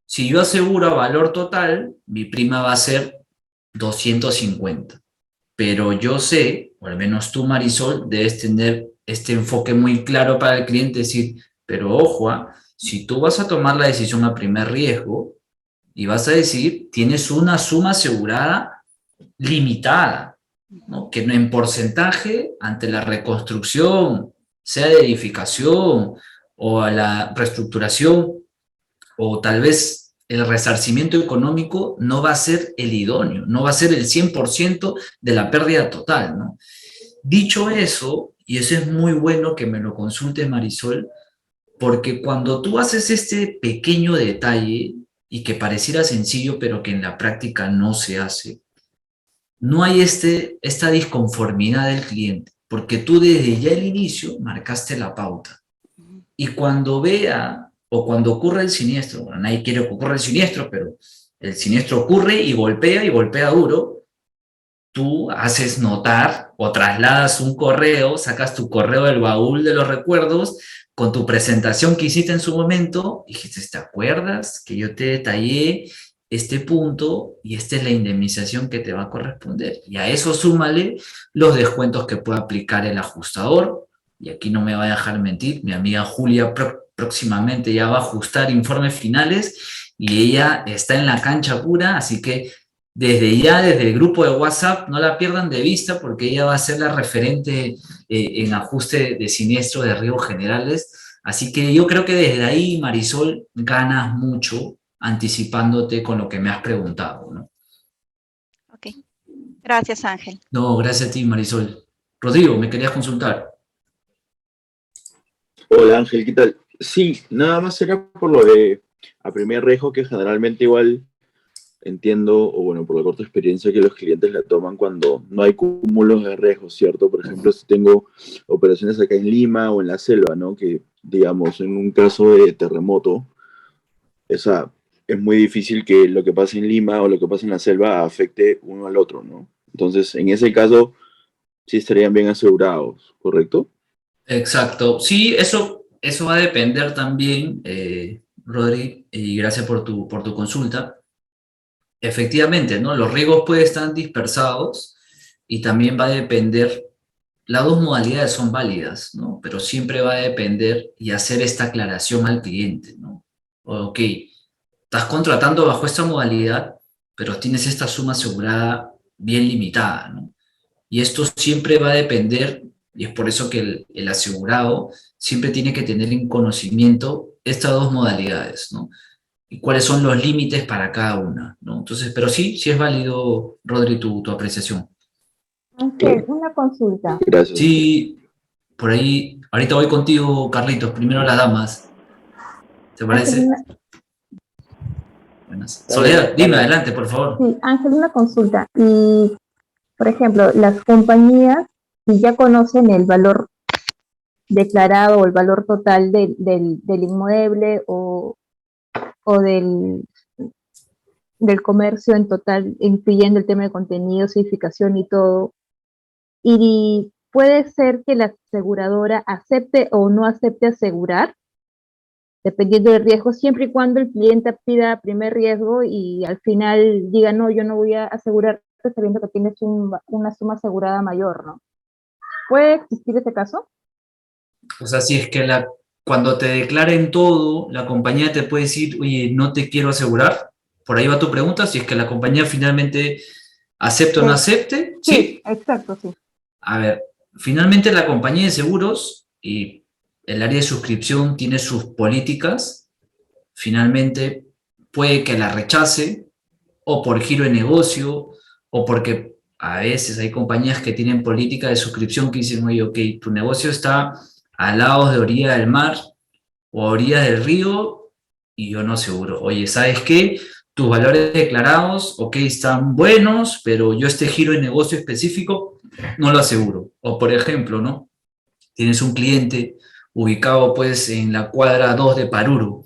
Si yo aseguro a valor total, mi prima va a ser 250. Pero yo sé, o al menos tú, Marisol, debes tener este enfoque muy claro para el cliente, decir, pero ojo, si tú vas a tomar la decisión a primer riesgo y vas a decir, tienes una suma asegurada limitada, ¿no? Que en porcentaje ante la reconstrucción, sea de edificación o a la reestructuración, o tal vez el resarcimiento económico no va a ser el idóneo, no va a ser el 100% de la pérdida total, ¿no? Dicho eso, y eso es muy bueno que me lo consultes, Marisol, porque cuando tú haces este pequeño detalle y que pareciera sencillo, pero que en la práctica no se hace, no hay esta disconformidad del cliente, porque tú desde ya el inicio marcaste la pauta. Y cuando vea o cuando ocurre el siniestro, bueno, nadie quiere que ocurra el siniestro, pero el siniestro ocurre y golpea duro, tú haces notar o trasladas un correo, sacas tu correo del baúl de los recuerdos con tu presentación que hiciste en su momento, y dijiste, ¿te acuerdas que yo te detallé este punto y esta es la indemnización que te va a corresponder? Y a eso súmale los descuentos que puede aplicar el ajustador, y aquí no me va a dejar mentir, mi amiga Julia próximamente ya va a ajustar informes finales y ella está en la cancha pura, así que desde ya, desde el grupo de WhatsApp, no la pierdan de vista porque ella va a ser la referente en ajuste de siniestro de riesgos generales. Así que yo creo que desde ahí, Marisol, ganas mucho anticipándote con lo que me has preguntado, ¿no? Ok. Gracias, Ángel. No, gracias a ti, Marisol. Rodrigo, ¿me querías consultar? Hola Ángel, ¿qué tal? Sí, nada más era por lo de a primer riesgo que generalmente igual entiendo, o bueno, por la corta experiencia que los clientes la toman cuando no hay cúmulos de riesgos, ¿cierto? Por ejemplo, si tengo operaciones acá en Lima o en la selva, ¿no? Que digamos, en un caso de terremoto, esa, es muy difícil que lo que pase en Lima o lo que pase en la selva afecte uno al otro, ¿no? Entonces, en ese caso, sí estarían bien asegurados, ¿correcto? Exacto. Sí, eso va a depender también, Rodri, y gracias por tu consulta. Efectivamente, ¿no? Los riesgos pueden estar dispersados y también va a depender, las dos modalidades son válidas, ¿no? Pero siempre va a depender y hacer esta aclaración al cliente, ¿no? Ok, estás contratando bajo esta modalidad, pero tienes esta suma asegurada bien limitada, ¿no? Y esto siempre va a depender, y es por eso que el asegurado siempre tiene que tener en conocimiento estas dos modalidades, ¿no? Y cuáles son los límites para cada una, ¿no? Entonces, pero sí es válido, Rodri, tu apreciación. Ángel, una consulta. Gracias. Sí, por ahí, ahorita voy contigo, Carlitos, primero las damas. ¿Te parece? Ángel, Buenas. Soledad, dime, adelante, por favor. sí, Ángel, una consulta. Y, por ejemplo, las compañías, si ya conocen el valor declarado o el valor total del inmueble o del comercio en total, incluyendo el tema de contenidos, edificación y todo, y puede ser que la aseguradora acepte o no acepte asegurar, dependiendo del riesgo, siempre y cuando el cliente pida primer riesgo y al final diga, no, yo no voy a asegurar sabiendo que tienes una suma asegurada mayor, ¿no? ¿Puede existir ese caso? O sea, si es que cuando te declaren todo, la compañía te puede decir, oye, no te quiero asegurar. Por ahí va tu pregunta, si es que la compañía finalmente acepta o no acepte. Sí, exacto, sí. A ver, finalmente la compañía de seguros y el área de suscripción tiene sus políticas. Finalmente puede que la rechace o por giro de negocio o porque a veces hay compañías que tienen política de suscripción que dicen, oye, ok, tu negocio está al lado de orilla del mar o a orilla del río y yo no aseguro. Oye, ¿sabes qué? Tus valores declarados, ok, están buenos, pero yo este giro de negocio específico no lo aseguro. O por ejemplo, ¿no? Tienes un cliente ubicado pues en la cuadra 2 de Paruro,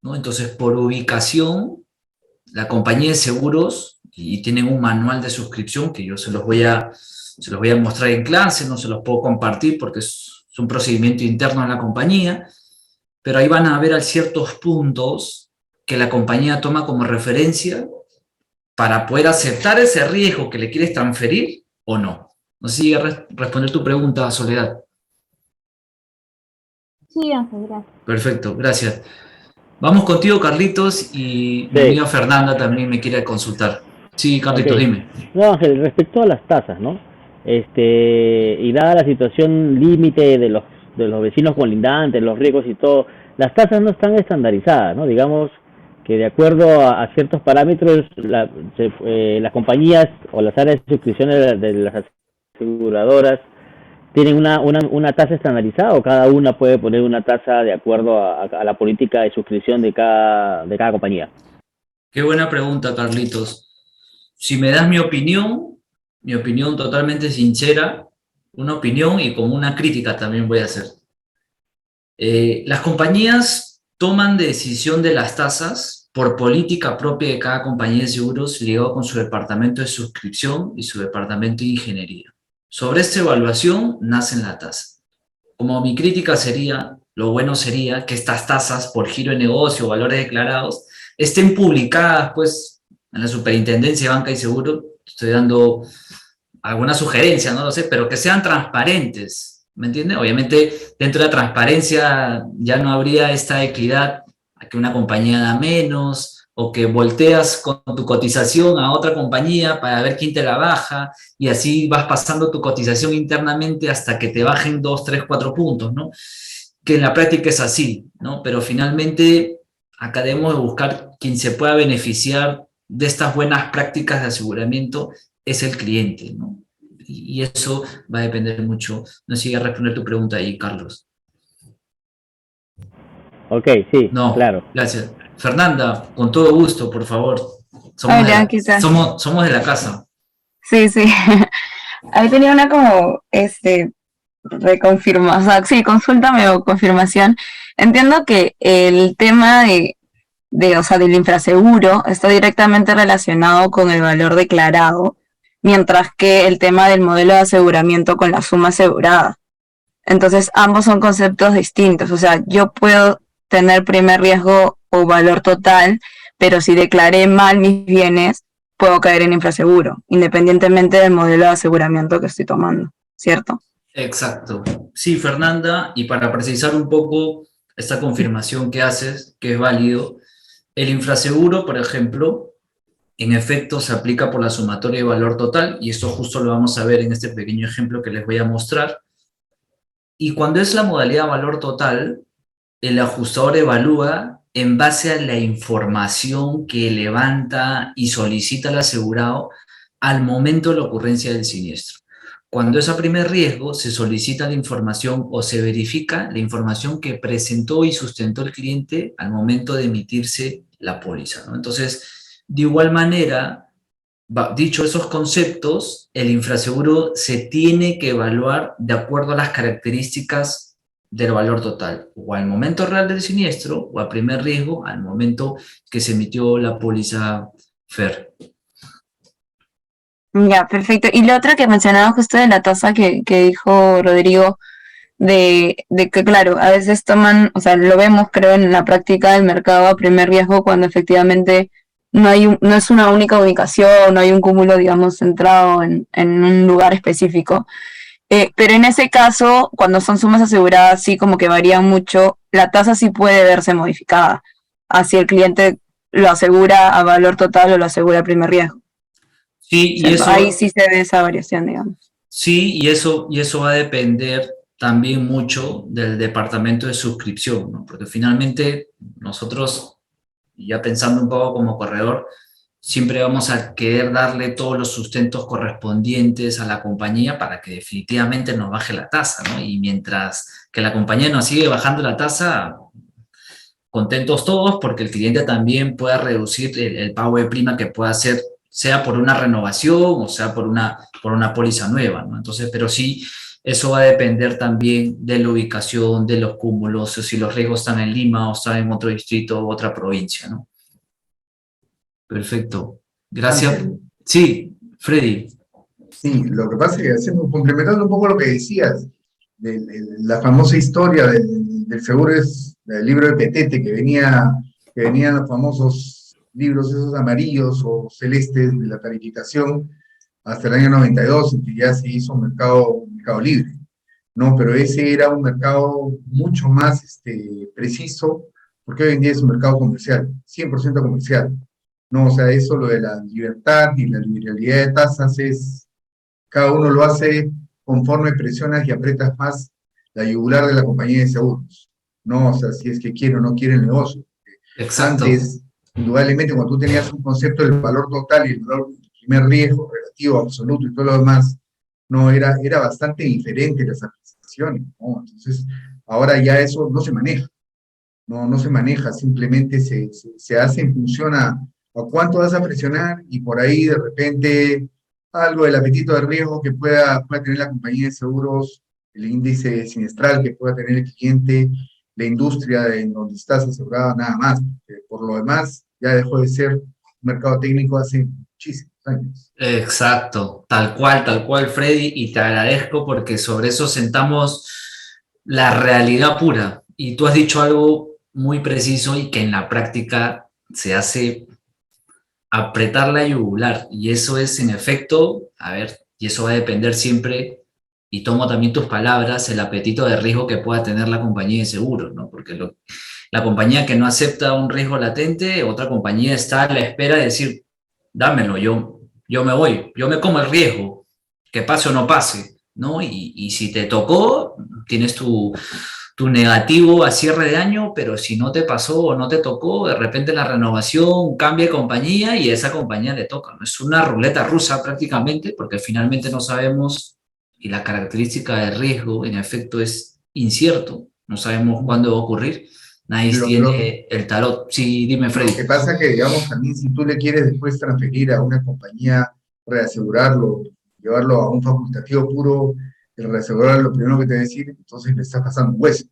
¿no? Entonces, por ubicación, la compañía de seguros, y tienen un manual de suscripción que yo se los voy a mostrar en clase, no se los puedo compartir porque es un procedimiento interno en la compañía, pero ahí van a haber ciertos puntos que la compañía toma como referencia para poder aceptar ese riesgo que le quieres transferir o no. No sé si responder tu pregunta, Soledad. Sí, Ángel, gracias. Perfecto, gracias. Vamos contigo, Carlitos, y mi amiga Fernanda también me quiere consultar. Sí, Carlitos, dime. No, Ángel, respecto a las tasas, ¿no? Y dada la situación límite de los vecinos colindantes, los riesgos y todo, las tasas no están estandarizadas, ¿no? Digamos que de acuerdo a ciertos parámetros, las compañías o las áreas de suscripción de las aseguradoras tienen una tasa estandarizada, o cada una puede poner una tasa de acuerdo a la política de suscripción de cada compañía. Qué buena pregunta, Carlitos. Si me das mi opinión totalmente sincera, una opinión y como una crítica también voy a hacer. Las compañías toman decisión de las tasas por política propia de cada compañía de seguros ligado con su departamento de suscripción y su departamento de ingeniería. Sobre esta evaluación nacen la tasa. Como mi crítica sería, lo bueno sería que estas tasas por giro de negocio o valores declarados estén publicadas pues en la Superintendencia de Banca y Seguro. Estoy dando alguna sugerencia, no lo sé, pero que sean transparentes, ¿me entiende? Obviamente dentro de la transparencia ya no habría esta equidad a que una compañía da menos o que volteas con tu cotización a otra compañía para ver quién te la baja y así vas pasando tu cotización internamente hasta que te bajen 2, 3, 4 puntos, ¿no? Que en la práctica es así, ¿no? Pero finalmente acá debemos de buscar quien se pueda beneficiar de estas buenas prácticas de aseguramiento es el cliente, ¿no? Y eso va a depender mucho. No sé si voy a responder tu pregunta ahí, Carlos. Ok, sí, no, claro. Gracias. Fernanda, con todo gusto, por favor. Hola, quizás. Somos de la casa. Sí, sí. Ahí tenía una como, reconfirma, o sea, sí, consúltame o confirmación. Entiendo que el tema o sea, del infraseguro está directamente relacionado con el valor declarado, mientras que el tema del modelo de aseguramiento con la suma asegurada. Entonces, ambos son conceptos distintos. O sea, yo puedo tener primer riesgo o valor total, pero si declaré mal mis bienes, puedo caer en infraseguro, independientemente del modelo de aseguramiento que estoy tomando, ¿cierto? Exacto. Sí, Fernanda, y para precisar un poco esta confirmación que haces, que es válido, el infraseguro, por ejemplo, en efecto se aplica por la sumatoria de valor total, y esto justo lo vamos a ver en este pequeño ejemplo que les voy a mostrar. Y cuando es la modalidad valor total, el ajustador evalúa en base a la información que levanta y solicita el asegurado al momento de la ocurrencia del siniestro. Cuando es a primer riesgo, se solicita la información o se verifica la información que presentó y sustentó el cliente al momento de emitirse la póliza, ¿no? Entonces, de igual manera, dicho esos conceptos, el infraseguro se tiene que evaluar de acuerdo a las características del valor total, o al momento real del siniestro, o a primer riesgo, al momento que se emitió la póliza FER. Ya, perfecto. Y lo otro que mencionaba justo de la tasa que dijo Rodrigo, de que claro, a veces toman, o sea, lo vemos creo en la práctica del mercado a primer riesgo cuando efectivamente no es una única ubicación, no hay un cúmulo, digamos, centrado en un lugar específico. Pero en ese caso, cuando son sumas aseguradas, sí como que varían mucho, la tasa sí puede verse modificada, así el cliente lo asegura a valor total o lo asegura a primer riesgo. Sí, y eso, ahí sí se ve esa variación, digamos. Sí, y eso va a depender también mucho del departamento de suscripción, ¿no? Porque finalmente nosotros, ya pensando un poco como corredor, siempre vamos a querer darle todos los sustentos correspondientes a la compañía para que definitivamente nos baje la tasa, ¿no? Y mientras que la compañía nos sigue bajando la tasa, contentos todos porque el cliente también pueda reducir el pago de prima que pueda hacer, sea por una renovación o sea por una póliza nueva, ¿no? Entonces, pero sí, eso va a depender también de la ubicación, de los cúmulos, o si los riesgos están en Lima o están en otro distrito o otra provincia, ¿no? Perfecto. Gracias. Sí, Freddy. Sí, lo que pasa es que complementando un poco lo que decías, la famosa historia del seguro es del libro de Petete, que venían los famosos libros esos amarillos o celestes de la tarificación hasta el año 92, en que ya se hizo un mercado libre, ¿no? Pero ese era un mercado mucho más preciso, porque hoy en día es un mercado comercial, 100% comercial, ¿no? O sea, eso lo de la libertad y la liberalidad de tasas cada uno lo hace conforme presionas y aprietas más la yugular de la compañía de seguros, ¿no? O sea, si es que quiere o no quiere el negocio. Exacto. Antes, indudablemente, cuando tú tenías un concepto del valor total y el valor del primer riesgo relativo, absoluto y todo lo demás, no, era bastante diferente las apreciaciones, ¿no? Entonces, ahora ya eso no se maneja, no se maneja, simplemente se hace en función a cuánto vas a presionar y por ahí de repente algo del apetito de riesgo que pueda tener la compañía de seguros, el índice siniestral que pueda tener el cliente, la industria en donde estás asegurado, nada más. Por lo demás, ya dejó de ser un mercado técnico hace muchísimos años. Exacto, tal cual, Freddy, y te agradezco porque sobre eso sentamos la realidad pura. Y tú has dicho algo muy preciso y que en la práctica se hace apretar la yugular. Y eso es, en efecto, a ver, y eso va a depender siempre, y tomo también tus palabras, el apetito de riesgo que pueda tener la compañía de seguros, ¿no? Porque la compañía que no acepta un riesgo latente, otra compañía está a la espera de decir, dámelo, yo me voy, yo me como el riesgo, que pase o no pase, ¿no? Y si te tocó, tienes tu negativo a cierre de año, pero si no te pasó o no te tocó, de repente la renovación cambia de compañía y a esa compañía le toca, ¿no? Es una ruleta rusa prácticamente, porque finalmente no sabemos, y la característica de riesgo, en efecto, es incierto, no sabemos cuándo va a ocurrir, nadie tiene el tarot. Sí, dime, Freddy. Lo que pasa que, digamos, también si tú le quieres después transferir a una compañía, reasegurarlo, llevarlo a un facultativo puro, el reasegurar lo primero que te va a decir, entonces le estás pasando un hueso.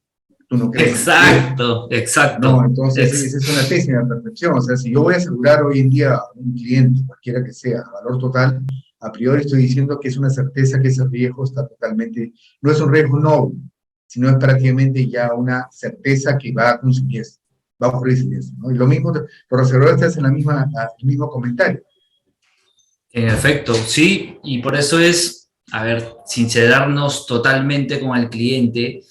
Tú no crees. Exacto, exacto. No, entonces esa es una pésima perfección. O sea, si yo voy a asegurar hoy en día a un cliente, cualquiera que sea, valor total, a priori estoy diciendo que es una certeza que ese riesgo está totalmente, no es un riesgo noble, sino es prácticamente ya una certeza que va a consumirse, va a ocurrir sin eso, ¿no? Y lo mismo, los reservadores te hacen el mismo comentario. En efecto, sí, y por eso es, a ver, sincerarnos totalmente con el cliente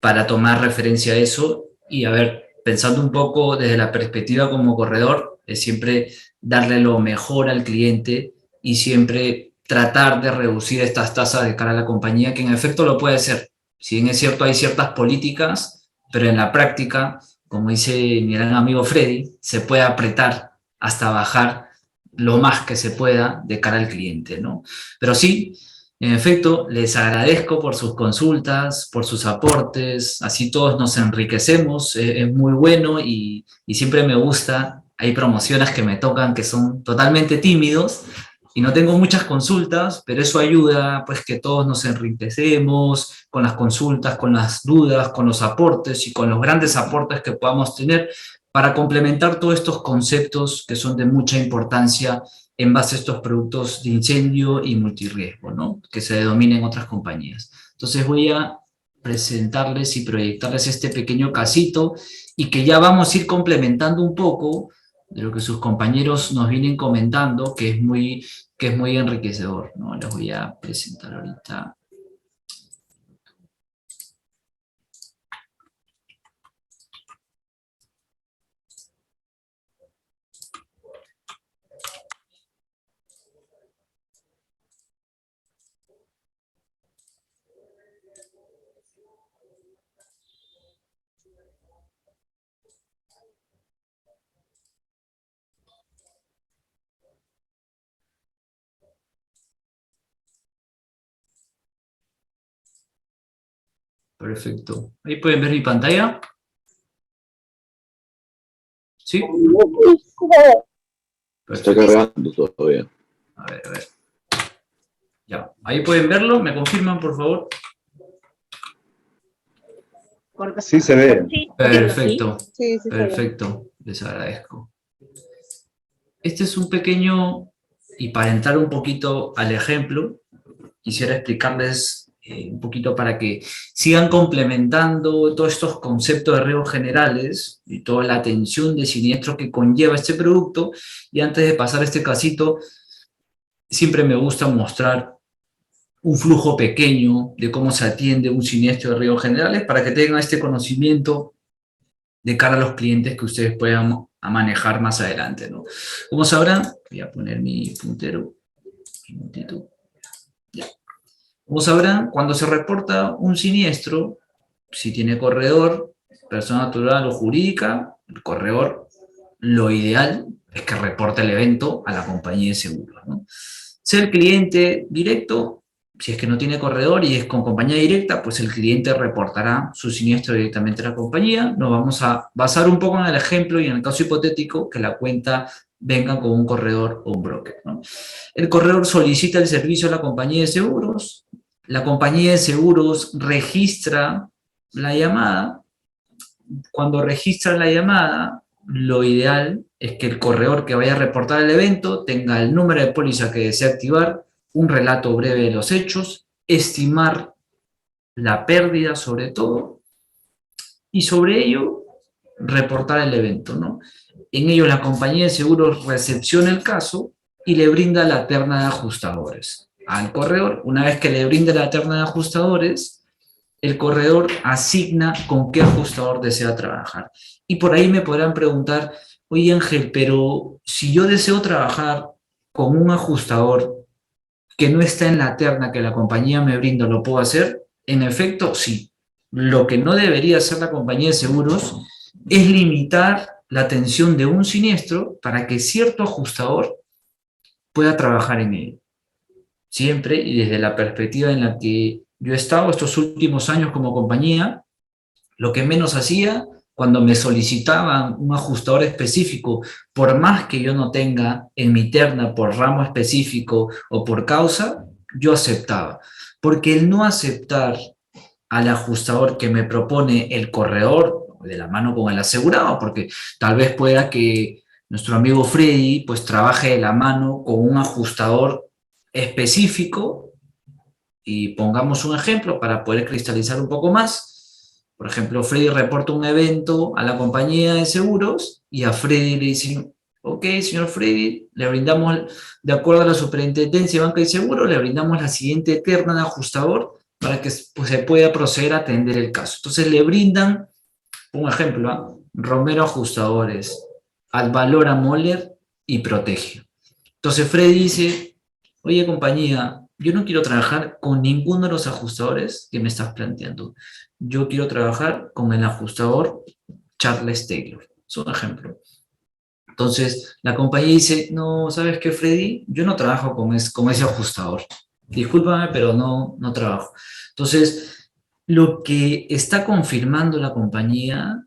para tomar referencia a eso y, a ver, pensando un poco desde la perspectiva como corredor, es siempre darle lo mejor al cliente y siempre tratar de reducir estas tasas de cara a la compañía, que en efecto lo puede ser. Si bien es cierto, hay ciertas políticas, pero en la práctica, como dice mi gran amigo Freddy, se puede apretar hasta bajar lo más que se pueda de cara al cliente, ¿no? Pero sí, en efecto, les agradezco por sus consultas, por sus aportes, así todos nos enriquecemos, es muy bueno y siempre me gusta, hay promociones que me tocan que son totalmente tímidos y no tengo muchas consultas, pero eso ayuda, pues, que todos nos enriquecemos con las consultas, con las dudas, con los aportes y con los grandes aportes que podamos tener para complementar todos estos conceptos que son de mucha importancia en base a estos productos de incendio y multirriesgo, ¿no? Que se denominan otras compañías. Entonces voy a presentarles y proyectarles este pequeño casito y que ya vamos a ir complementando un poco de lo que sus compañeros nos vienen comentando, que es muy enriquecedor, ¿no? Les voy a presentar ahorita. Perfecto. ¿Ahí pueden ver mi pantalla? ¿Sí? Está cargando todavía. A ver. Ya. ¿Ahí pueden verlo? ¿Me confirman, por favor? Sí se ve. Perfecto. Sí, Perfecto. Les agradezco. Este es un pequeño, y para entrar un poquito al ejemplo, quisiera explicarles un poquito para que sigan complementando todos estos conceptos de riesgos generales y toda la atención de siniestro que conlleva este producto. Y antes de pasar a este casito, siempre me gusta mostrar un flujo pequeño de cómo se atiende un siniestro de riesgos generales para que tengan este conocimiento de cara a los clientes que ustedes puedan manejar más adelante, ¿no? Como sabrán, voy a poner mi puntero, un momentito. Ya. Como sabrán, cuando se reporta un siniestro, si tiene corredor, persona natural o jurídica, el corredor, lo ideal es que reporte el evento a la compañía de seguros, ¿no? Sea el cliente directo, si es que no tiene corredor y es con compañía directa, pues el cliente reportará su siniestro directamente a la compañía. Nos vamos a basar un poco en el ejemplo y en el caso hipotético que la cuenta venga con un corredor o un broker, ¿no? El corredor solicita el servicio a la compañía de seguros. La compañía de seguros registra la llamada. Cuando registra la llamada, lo ideal es que el corredor que vaya a reportar el evento tenga el número de póliza que desea activar, un relato breve de los hechos, estimar la pérdida sobre todo, y sobre ello reportar el evento, ¿no? En ello la compañía de seguros recepciona el caso y le brinda la terna de ajustadores al corredor. Una vez que le brinda la terna de ajustadores, el corredor asigna con qué ajustador desea trabajar. Y por ahí me podrán preguntar, oye Ángel, pero si yo deseo trabajar con un ajustador que no está en la terna que la compañía me brinda, ¿lo puedo hacer? En efecto, sí. Lo que no debería hacer la compañía de seguros es limitar la atención de un siniestro para que cierto ajustador pueda trabajar en él. Siempre, y desde la perspectiva en la que yo he estado estos últimos años como compañía, lo que menos hacía cuando me solicitaban un ajustador específico, por más que yo no tenga en mi terna por ramo específico o por causa, yo aceptaba. Porque el no aceptar al ajustador que me propone el corredor, de la mano con el asegurado, porque tal vez pueda que nuestro amigo Freddy pues trabaje de la mano con un ajustador específico, y pongamos un ejemplo para poder cristalizar un poco más. Por ejemplo, Freddy reporta un evento a la compañía de seguros y a Freddy le dicen, ok, señor Freddy, le brindamos, de acuerdo a la Superintendencia de Banca y Seguro, le brindamos la siguiente terna de ajustador para que pues, se pueda proceder a atender el caso. Entonces le brindan, un ejemplo, ¿eh? Romero Ajustadores, Advalora Moller y Protege. Entonces Freddy dice, oye compañía, yo no quiero trabajar con ninguno de los ajustadores que me estás planteando. Yo quiero trabajar con el ajustador Charles Taylor. Es un ejemplo. Entonces, la compañía dice, no, ¿sabes qué, Freddy? Yo no trabajo con ese ajustador. Discúlpame, pero no trabajo. Entonces, lo que está confirmando la compañía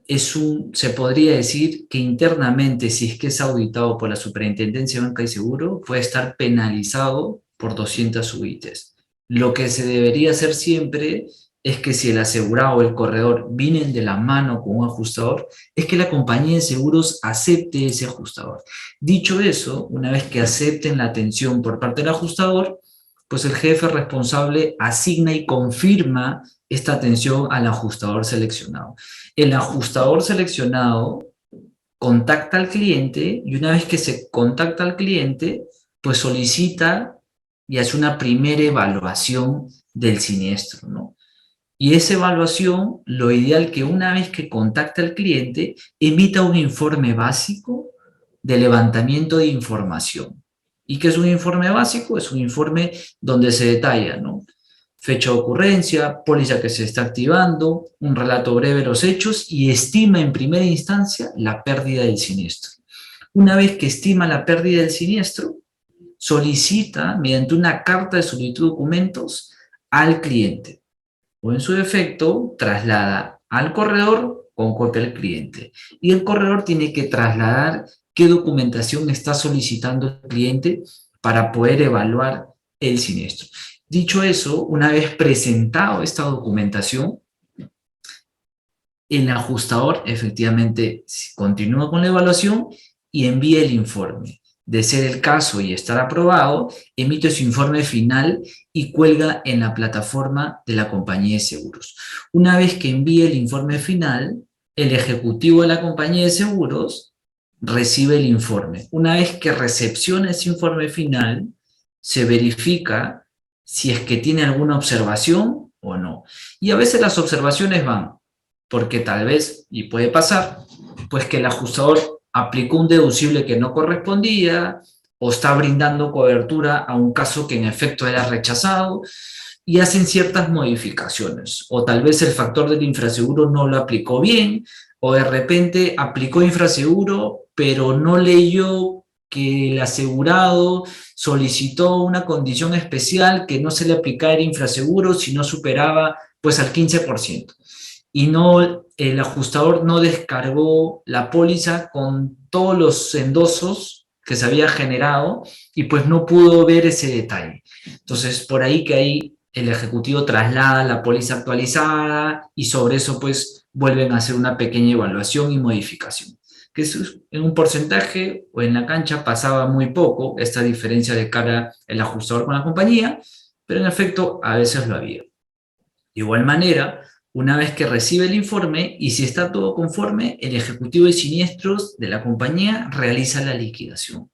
se podría decir que internamente, si es que es auditado por la Superintendencia de Banca y Seguro, puede estar penalizado por 200 UITs. Lo que se debería hacer siempre es que si el asegurado o el corredor vienen de la mano con un ajustador, es que la compañía de seguros acepte ese ajustador. Dicho eso, una vez que acepten la atención por parte del ajustador, pues el jefe responsable asigna y confirma esta atención al ajustador seleccionado. El ajustador seleccionado contacta al cliente y una vez que se contacta al cliente, pues solicita y hace una primera evaluación del siniestro, ¿no? Y esa evaluación, lo ideal que una vez que contacta al cliente, emita un informe básico de levantamiento de información. ¿Y qué es un informe básico? Es un informe donde se detalla, ¿no? Fecha de ocurrencia, póliza que se está activando, un relato breve de los hechos y estima en primera instancia la pérdida del siniestro. Una vez que estima la pérdida del siniestro, solicita mediante una carta de solicitud de documentos al cliente, o en su defecto traslada al corredor con copia al cliente. Y el corredor tiene que trasladar qué documentación está solicitando el cliente para poder evaluar el siniestro. Dicho eso, una vez presentado esta documentación, el ajustador efectivamente continúa con la evaluación y envía el informe. de ser el caso y estar aprobado, emite su informe final y cuelga en la plataforma de la compañía de seguros. Una vez que envíe el informe final, el ejecutivo de la compañía de seguros recibe el informe. Una vez que recepciona ese informe final, se verifica si es que tiene alguna observación o no. Y a veces las observaciones van porque tal vez, y puede pasar, pues que el ajustador aplicó un deducible que no correspondía o está brindando cobertura a un caso que en efecto era rechazado y hacen ciertas modificaciones. O tal vez el factor del infraseguro no lo aplicó bien o de repente aplicó infraseguro pero no leyó que el asegurado solicitó una condición especial que no se le aplicara el infraseguro si no superaba pues al 15%. Y no, el ajustador no descargó la póliza con todos los endosos que se había generado y pues no pudo ver ese detalle. Entonces, por ahí que ahí el ejecutivo traslada la póliza actualizada y sobre eso pues vuelven a hacer una pequeña evaluación y modificación. Que en un porcentaje o en la cancha pasaba muy poco esta diferencia de cara el ajustador con la compañía, pero en efecto a veces lo había. De igual manera, una vez que recibe el informe y si está todo conforme, el ejecutivo de siniestros de la compañía realiza la liquidación.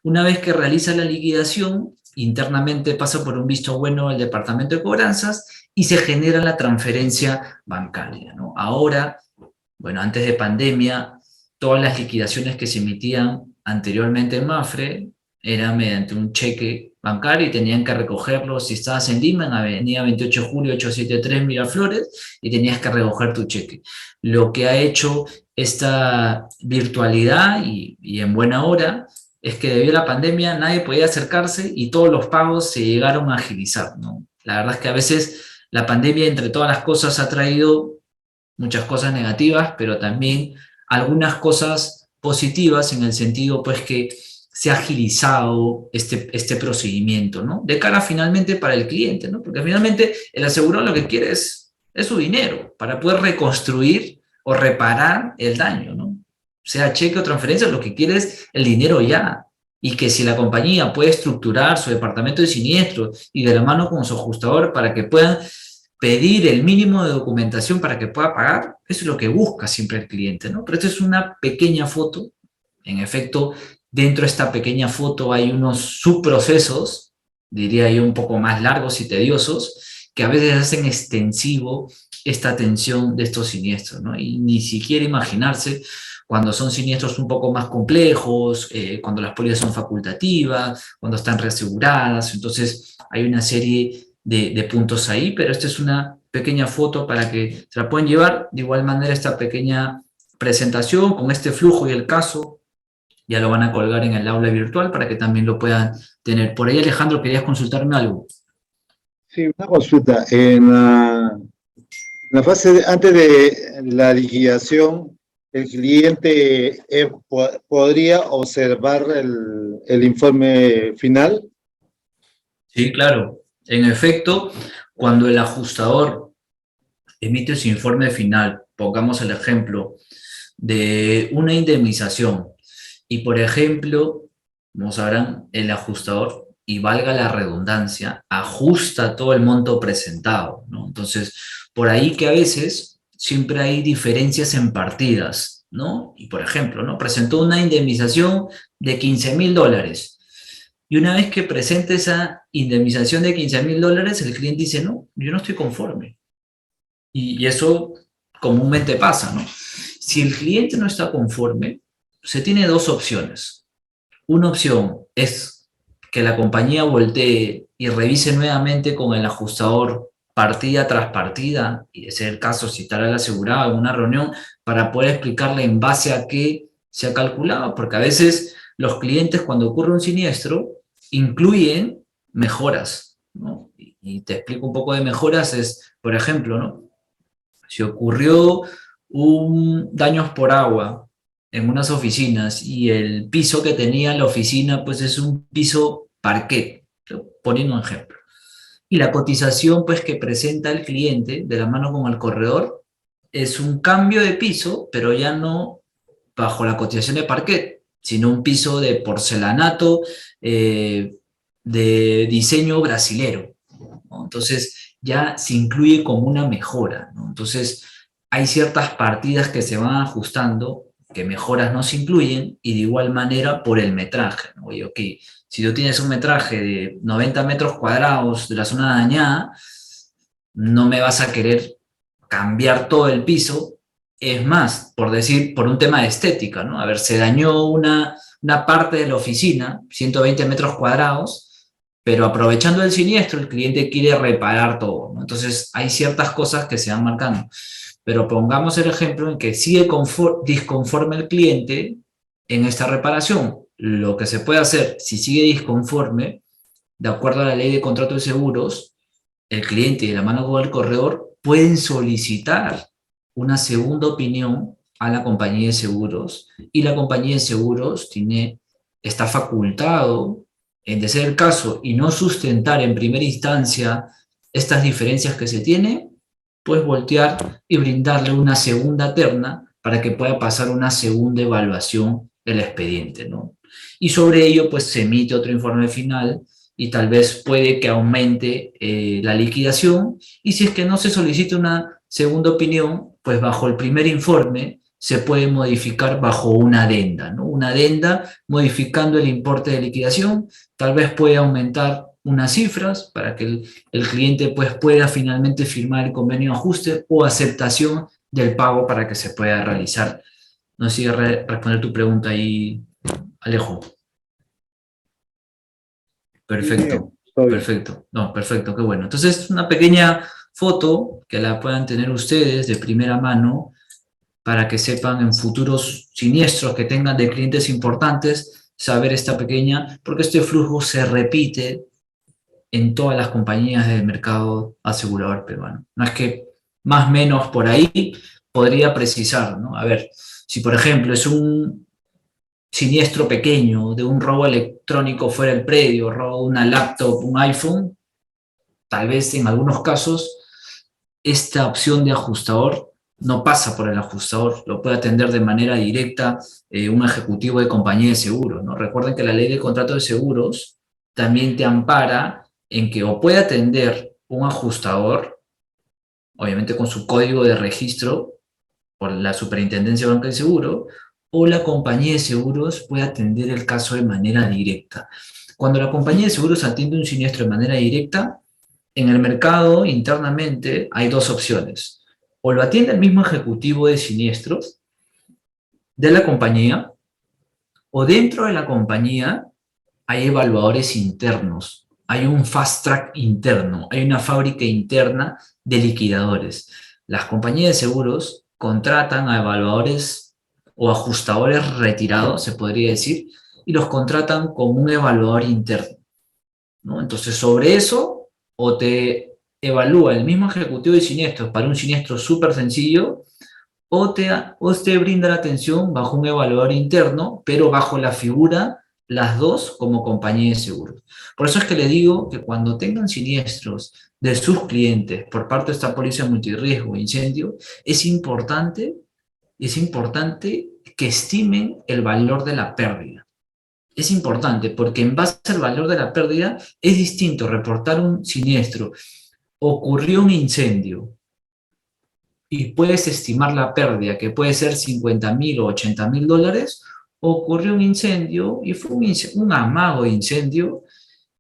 Una vez que realiza la liquidación, internamente pasa por un visto bueno al departamento de cobranzas y se genera la transferencia bancaria, ¿no? Ahora, bueno, antes de pandemia, todas las liquidaciones que se emitían anteriormente en Mapfre eran mediante un cheque bancario y tenían que recogerlo. Si estabas en Lima, en Avenida 28 de Julio 873 Miraflores, y tenías que recoger tu cheque. Lo que ha hecho esta virtualidad y en buena hora es que debido a la pandemia nadie podía acercarse y todos los pagos se llegaron a agilizar, ¿no? La verdad es que a veces la pandemia, entre todas las cosas, ha traído muchas cosas negativas, pero también algunas cosas positivas en el sentido pues que se ha agilizado este procedimiento, ¿no? De cara finalmente para el cliente, ¿no? Porque finalmente el asegurado lo que quiere es su dinero para poder reconstruir o reparar el daño, ¿no? Sea cheque o transferencia, lo que quiere es el dinero ya. Y que si la compañía puede estructurar su departamento de siniestros y de la mano con su ajustador para que puedan pedir el mínimo de documentación para que pueda pagar, eso es lo que busca siempre el cliente, ¿no? Pero esto es una pequeña foto. En efecto, dentro de esta pequeña foto hay unos subprocesos, diría yo un poco más largos y tediosos, que a veces hacen extensivo esta atención de estos siniestros, ¿no? Y ni siquiera imaginarse cuando son siniestros un poco más complejos, cuando las pólizas son facultativas, cuando están reaseguradas. Entonces hay una serie de puntos ahí, pero esta es una pequeña foto para que se la puedan llevar. De igual manera, esta pequeña presentación con este flujo y el caso ya lo van a colgar en el aula virtual para que también lo puedan tener. Por ahí, Alejandro, ¿querías consultarme algo? Sí, una consulta. En la fase antes de la liquidación, el cliente podría observar el informe final. Sí, claro. En efecto, cuando el ajustador emite su informe final, pongamos el ejemplo de una indemnización, y por ejemplo, como sabrán, el ajustador, y valga la redundancia, ajusta todo el monto presentado, ¿no? Entonces, por ahí que a veces siempre hay diferencias en partidas, ¿no? Y por ejemplo, ¿no? Presentó una indemnización de $15,000. Y una vez que presenta esa indemnización de $15,000, el cliente dice, no, yo no estoy conforme. Y eso comúnmente pasa, ¿no? Si el cliente no está conforme, se tiene dos opciones. Una opción es que la compañía voltee y revise nuevamente con el ajustador partida tras partida, y de ser el caso citar al asegurado en una reunión para poder explicarle en base a qué se ha calculado, porque a veces los clientes cuando ocurre un siniestro incluyen mejoras, ¿no? Y te explico un poco de mejoras, es, por ejemplo, ¿no? Si ocurrió un daños por agua en unas oficinas y el piso que tenía la oficina pues es un piso parquet, poniendo un ejemplo. Y la cotización pues que presenta el cliente de la mano con el corredor es un cambio de piso, pero ya no bajo la cotización de parquet, sino un piso de porcelanato de diseño brasilero, ¿no? Entonces ya se incluye como una mejora, ¿no? Entonces hay ciertas partidas que se van ajustando, que mejoras no se incluyen, y de igual manera por el metraje, ¿no? Oye, ok, si tú tienes un metraje de 90 metros cuadrados de la zona dañada, no me vas a querer cambiar todo el piso. Es más, por decir, por un tema de estética, ¿no? A ver, se dañó una parte de la oficina, 120 metros cuadrados, pero aprovechando el siniestro, el cliente quiere reparar todo, ¿no? Entonces, hay ciertas cosas que se van marcando. Pero pongamos el ejemplo en que sigue disconforme el cliente en esta reparación. Lo que se puede hacer, si sigue disconforme, de acuerdo a la ley de contrato de seguros, el cliente y de la mano con el corredor pueden solicitar una segunda opinión a la compañía de seguros, y la compañía de seguros está facultado, en de ser el caso y no sustentar en primera instancia estas diferencias que se tienen, pues voltear y brindarle una segunda terna para que pueda pasar una segunda evaluación del expediente, ¿no? Y sobre ello, pues se emite otro informe final y tal vez puede que aumente la liquidación, y si es que no se solicita una segunda opinión, pues bajo el primer informe se puede modificar bajo una adenda, ¿no? Una adenda modificando el importe de liquidación, tal vez puede aumentar unas cifras para que el cliente pues pueda finalmente firmar el convenio de ajuste o aceptación del pago para que se pueda realizar. No sé si responder tu pregunta ahí, Alejo. Perfecto, perfecto. No, perfecto, qué bueno. Entonces, una pequeña foto que la puedan tener ustedes de primera mano para que sepan en futuros siniestros que tengan de clientes importantes, saber esta pequeña, porque este flujo se repite en todas las compañías del mercado asegurador peruano. No es que más o menos por ahí podría precisar, ¿no? A ver, si por ejemplo es un siniestro pequeño de un robo electrónico fuera del predio, robo de una laptop, un iPhone, tal vez en algunos casos esta opción de ajustador no pasa por el ajustador, lo puede atender de manera directa un ejecutivo de compañía de seguros, ¿no? Recuerden que la ley de contrato de seguros también te ampara en que o puede atender un ajustador, obviamente con su código de registro por la Superintendencia de Banca y Seguro, o la compañía de seguros puede atender el caso de manera directa. Cuando la compañía de seguros atiende un siniestro de manera directa, en el mercado internamente hay dos opciones. O lo atiende el mismo ejecutivo de siniestros de la compañía, o dentro de la compañía hay evaluadores internos. Hay un fast track interno, hay una fábrica interna de liquidadores. Las compañías de seguros contratan a evaluadores o ajustadores retirados, se podría decir, y los contratan como un evaluador interno, ¿no? Entonces, sobre eso, o te evalúa el mismo ejecutivo de siniestros para un siniestro súper sencillo, o te brinda la atención bajo un evaluador interno, pero bajo la figura, las dos como compañía de seguros. Por eso es que les digo que cuando tengan siniestros de sus clientes por parte de esta póliza multirriesgo o incendio, es importante que estimen el valor de la pérdida. Es importante porque en base al valor de la pérdida es distinto reportar un siniestro. Ocurrió un incendio y puedes estimar la pérdida, que puede ser $50,000 o $80,000, ocurrió un incendio y fue un amago de incendio,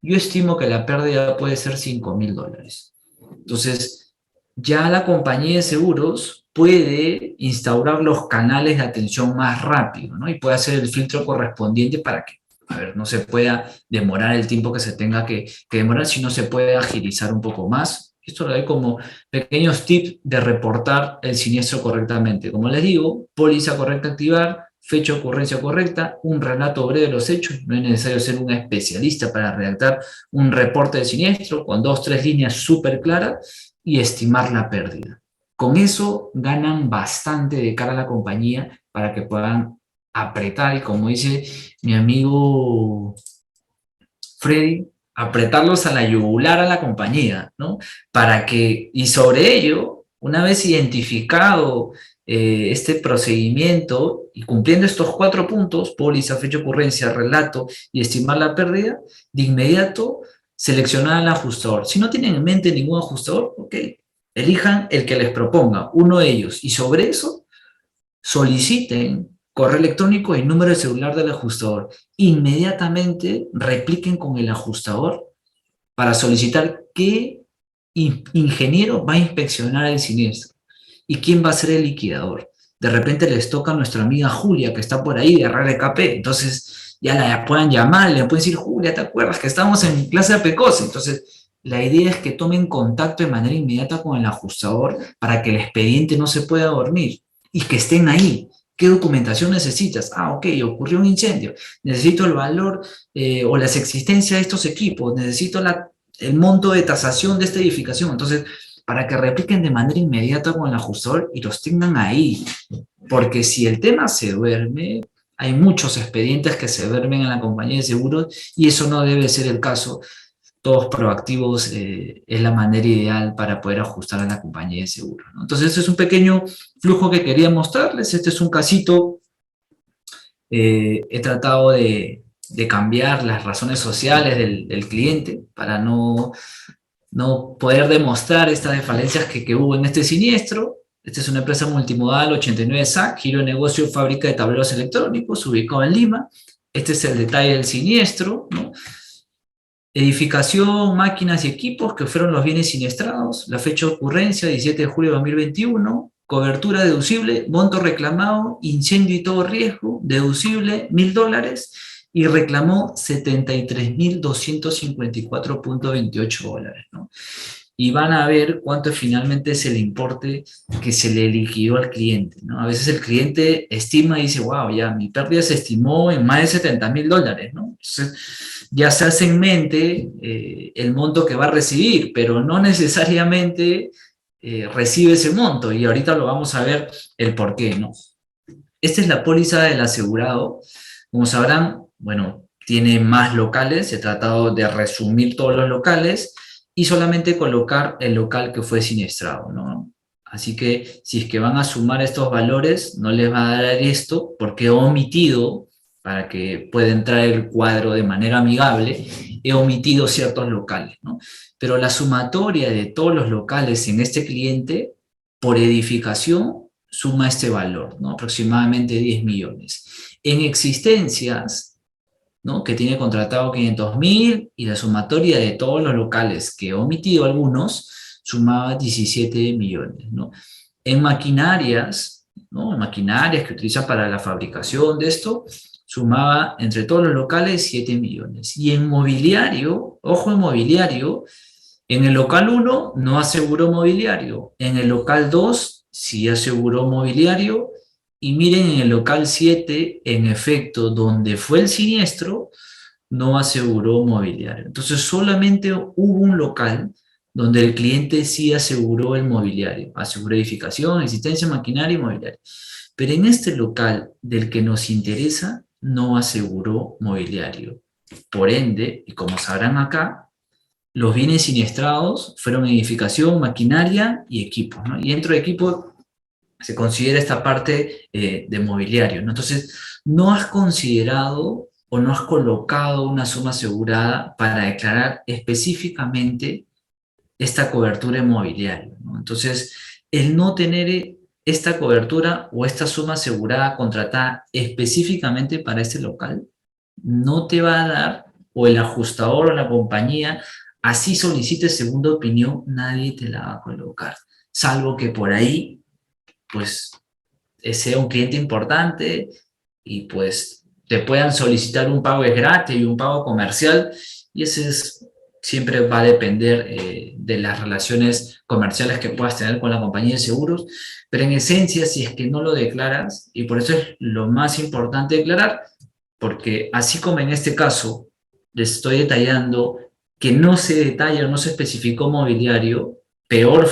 yo estimo que la pérdida puede ser $5,000. Entonces, ya la compañía de seguros puede instaurar los canales de atención más rápido, ¿no? Y puede hacer el filtro correspondiente para que, a ver, no se pueda demorar el tiempo que se tenga que demorar, sino se puede agilizar un poco más. Esto lo doy como pequeños tips de reportar el siniestro correctamente. Como les digo, póliza correcta activar, fecha de ocurrencia correcta, un relato breve de los hechos. No es necesario ser un especialista para redactar un reporte de siniestro con 2 o 3 líneas súper claras y estimar la pérdida. Con eso ganan bastante de cara a la compañía para que puedan apretar, y como dice mi amigo Freddy, apretarlos a la yugular a la compañía, ¿no? Para que, y sobre ello, una vez identificado este procedimiento y cumpliendo estos 4 puntos, póliza, fecha de ocurrencia, relato y estimar la pérdida, de inmediato seleccionar al ajustador. Si no tienen en mente ningún ajustador, ok, elijan el que les proponga, uno de ellos, y sobre eso soliciten correo electrónico y número de celular del ajustador. Inmediatamente repliquen con el ajustador para solicitar qué ingeniero va a inspeccionar el siniestro y quién va a ser el liquidador. De repente les toca a nuestra amiga Julia, que está por ahí de RRKP, entonces ya la puedan llamar, le pueden decir, Julia, ¿te acuerdas que estamos en clase de APECOS? Entonces, la idea es que tomen contacto de manera inmediata con el ajustador para que el expediente no se pueda dormir y que estén ahí. ¿Qué documentación necesitas? Ah, ok, ocurrió un incendio. Necesito el valor o las existencias de estos equipos. Necesito el monto de tasación de esta edificación. Entonces, para que repliquen de manera inmediata con el ajustador y los tengan ahí. Porque si el tema se duerme, hay muchos expedientes que se duermen en la compañía de seguros y eso no debe ser el caso. Todos proactivos es la manera ideal para poder ajustar a la compañía de seguros, ¿no? Entonces, este es un pequeño flujo que quería mostrarles. Este es un casito. He tratado de cambiar las razones sociales del cliente para no poder demostrar estas falencias que hubo en este siniestro. Esta es una empresa multimodal 89 SAC, giro de negocio, fábrica de tableros electrónicos, ubicado en Lima. Este es el detalle del siniestro, ¿no? Edificación, máquinas y equipos que fueron los bienes siniestrados. La fecha de ocurrencia, 17 de julio de 2021. Cobertura deducible, monto reclamado, incendio y todo riesgo, deducible, $1.000, y reclamó $73.254.28, ¿no? Y van a ver cuánto finalmente es el importe que se le liquidó al cliente, ¿no? A veces el cliente estima y dice, wow, ya mi pérdida se estimó en más de $70.000, ¿no? Entonces ya se hace en mente el monto que va a recibir, pero no necesariamente recibe ese monto, y ahorita lo vamos a ver el por qué, ¿no? Esta es la póliza del asegurado. Como sabrán, bueno, tiene más locales, he tratado de resumir todos los locales y solamente colocar el local que fue siniestrado, ¿no? Así que si es que van a sumar estos valores, no les va a dar esto porque he omitido, para que pueda entrar el cuadro de manera amigable, he omitido ciertos locales, ¿no? Pero la sumatoria de todos los locales en este cliente, por edificación, suma este valor, ¿no? Aproximadamente 10 millones. En existencias, ¿no?, que tiene contratado 500.000, y la sumatoria de todos los locales, que he omitido algunos, sumaba 17 millones, ¿no? En maquinarias, ¿no?, en maquinarias que utiliza para la fabricación de esto, sumaba entre todos los locales 7 millones. Y en mobiliario, ojo, en mobiliario, en el local 1 no aseguró mobiliario, en el local 2 sí aseguró mobiliario, y miren, en el local 7, en efecto, donde fue el siniestro, no aseguró mobiliario. Entonces solamente hubo un local donde el cliente sí aseguró el mobiliario, aseguró edificación, existencia, maquinaria y mobiliario. Pero en este local del que nos interesa, no aseguró mobiliario. Por ende, y como sabrán acá, los bienes siniestrados fueron edificación, maquinaria y equipos, ¿no? Y dentro de equipos se considera esta parte de mobiliario, ¿no? Entonces, no has considerado o no has colocado una suma asegurada para declarar específicamente esta cobertura en mobiliario, ¿no? Entonces, el no tener esta cobertura o esta suma asegurada contratada específicamente para este local, no te va a dar, o el ajustador o la compañía, así solicites segunda opinión, nadie te la va a colocar, salvo que por ahí, pues, sea un cliente importante y pues te puedan solicitar un pago es gratis y un pago comercial, y ese siempre va a depender de las relaciones comerciales que puedas tener con la compañía de seguros, pero en esencia, si es que no lo declaras, y por eso es lo más importante declarar, porque así como en este caso les estoy detallando que no se detalla o no se especificó mobiliario, peor,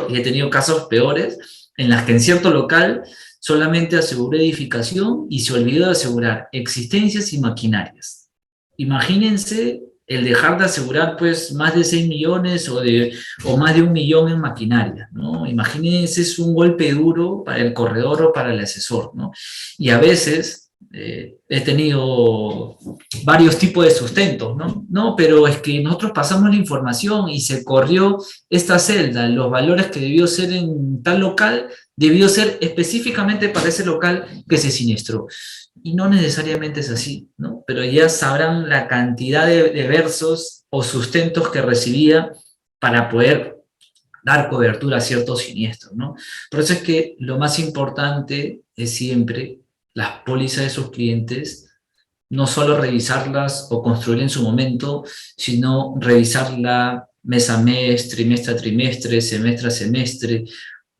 y he tenido casos peores, en las que en cierto local solamente aseguró edificación y se olvidó de asegurar existencias y maquinarias. Imagínense el dejar de asegurar pues más de 6 millones o más de 1 millón en maquinaria, ¿no? Imagínense, es un golpe duro para el corredor o para el asesor, ¿no? Y a veces he tenido varios tipos de sustentos, ¿no? No, pero es que nosotros pasamos la información y se corrió esta celda, los valores que debió ser en tal local, debió ser específicamente para ese local que se siniestró. Y no necesariamente es así, ¿no? Pero ya sabrán la cantidad de versos o sustentos que recibía para poder dar cobertura a ciertos siniestros, ¿no? Por eso es que lo más importante es siempre las pólizas de sus clientes, no solo revisarlas o construir en su momento, sino revisarla mes a mes, trimestre a trimestre, semestre a semestre,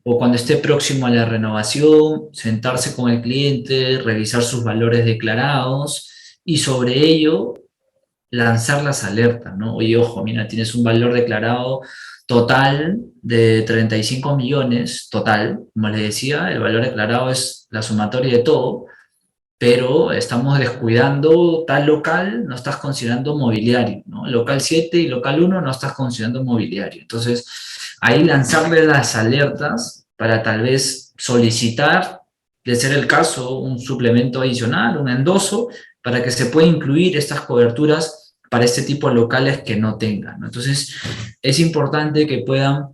o cuando esté próximo a la renovación, sentarse con el cliente, revisar sus valores declarados y sobre ello lanzar las alertas, ¿no? Oye, ojo, mira, tienes un valor declarado total de 35 millones, total, como les decía, el valor declarado es la sumatoria de todo, pero estamos descuidando tal local, no estás considerando mobiliario, ¿no? Local 7 y local 1 no estás considerando mobiliario. Entonces, ahí lanzarle las alertas para tal vez solicitar, de ser el caso, un suplemento adicional, un endoso, para que se pueda incluir estas coberturas para este tipo de locales que no tengan, ¿no? Entonces, es importante que puedan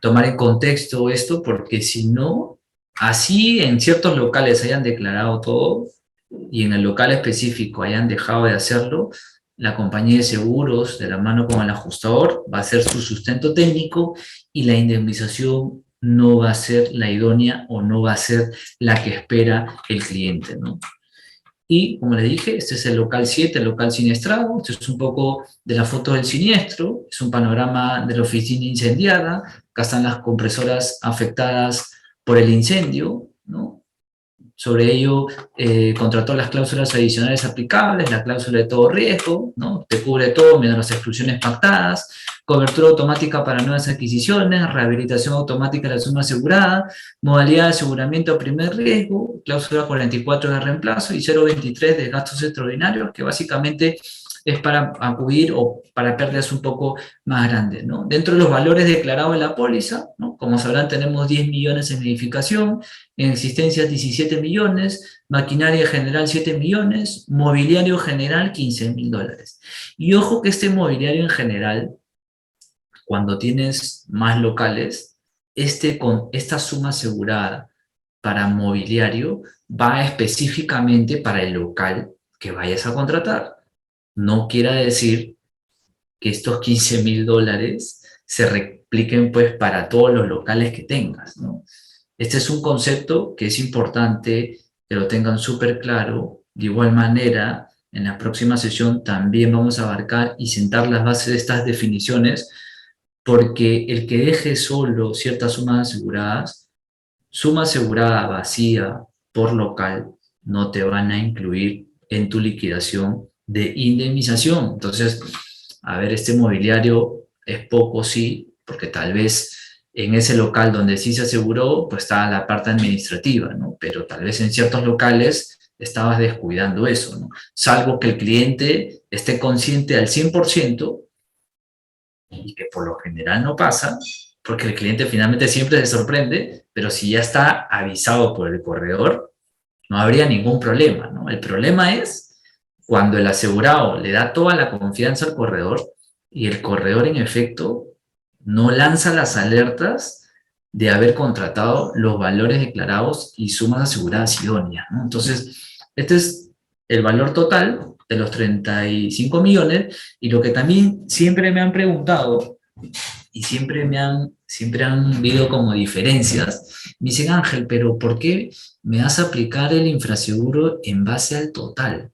tomar en contexto esto, porque si no, así en ciertos locales hayan declarado todo y en el local específico hayan dejado de hacerlo, la compañía de seguros, de la mano con el ajustador, va a hacer su sustento técnico y la indemnización no va a ser la idónea o no va a ser la que espera el cliente, ¿no? Y, como les dije, este es el local 7, el local siniestrado. Este es un poco de la foto del siniestro. Es un panorama de la oficina incendiada. Acá están las compresoras afectadas por el incendio, ¿no? Sobre ello, contrató las cláusulas adicionales aplicables, la cláusula de todo riesgo, ¿no? Te cubre todo menos las exclusiones pactadas, cobertura automática para nuevas adquisiciones, rehabilitación automática de la suma asegurada, modalidad de aseguramiento a primer riesgo, cláusula 44 de reemplazo y 0.23 de gastos extraordinarios, que básicamente es para acudir o para pérdidas un poco más grandes, ¿no? Dentro de los valores declarados de la póliza, ¿no? Como sabrán, tenemos 10 millones en edificación, en existencias 17 millones, maquinaria general 7 millones, mobiliario general 15.000 dólares. Y ojo que este mobiliario en general, cuando tienes más locales, con esta suma asegurada para mobiliario va específicamente para el local que vayas a contratar. No quiera decir que estos 15.000 dólares se repliquen pues para todos los locales que tengas, ¿no? Este es un concepto que es importante que lo tengan súper claro. De igual manera, en la próxima sesión también vamos a abarcar y sentar las bases de estas definiciones, porque el que deje solo ciertas sumas aseguradas, suma asegurada vacía por local, no te van a incluir en tu liquidación de indemnización. Entonces, a ver, este mobiliario es poco, sí, porque tal vez en ese local donde sí se aseguró, pues está la parte administrativa, ¿no? Pero tal vez en ciertos locales estabas descuidando eso, ¿no? Salvo que el cliente esté consciente al 100%, y que por lo general no pasa, porque el cliente finalmente siempre se sorprende, pero si ya está avisado por el corredor, no habría ningún problema, ¿no? El problema es cuando el asegurado le da toda la confianza al corredor y el corredor en efecto no lanza las alertas de haber contratado los valores declarados y sumas aseguradas idóneas, ¿no? Entonces, este es el valor total de los 35 millones y lo que también siempre me han preguntado y siempre han habido como diferencias, me dicen, Ángel, pero ¿por qué me vas a aplicar el infraseguro en base al total?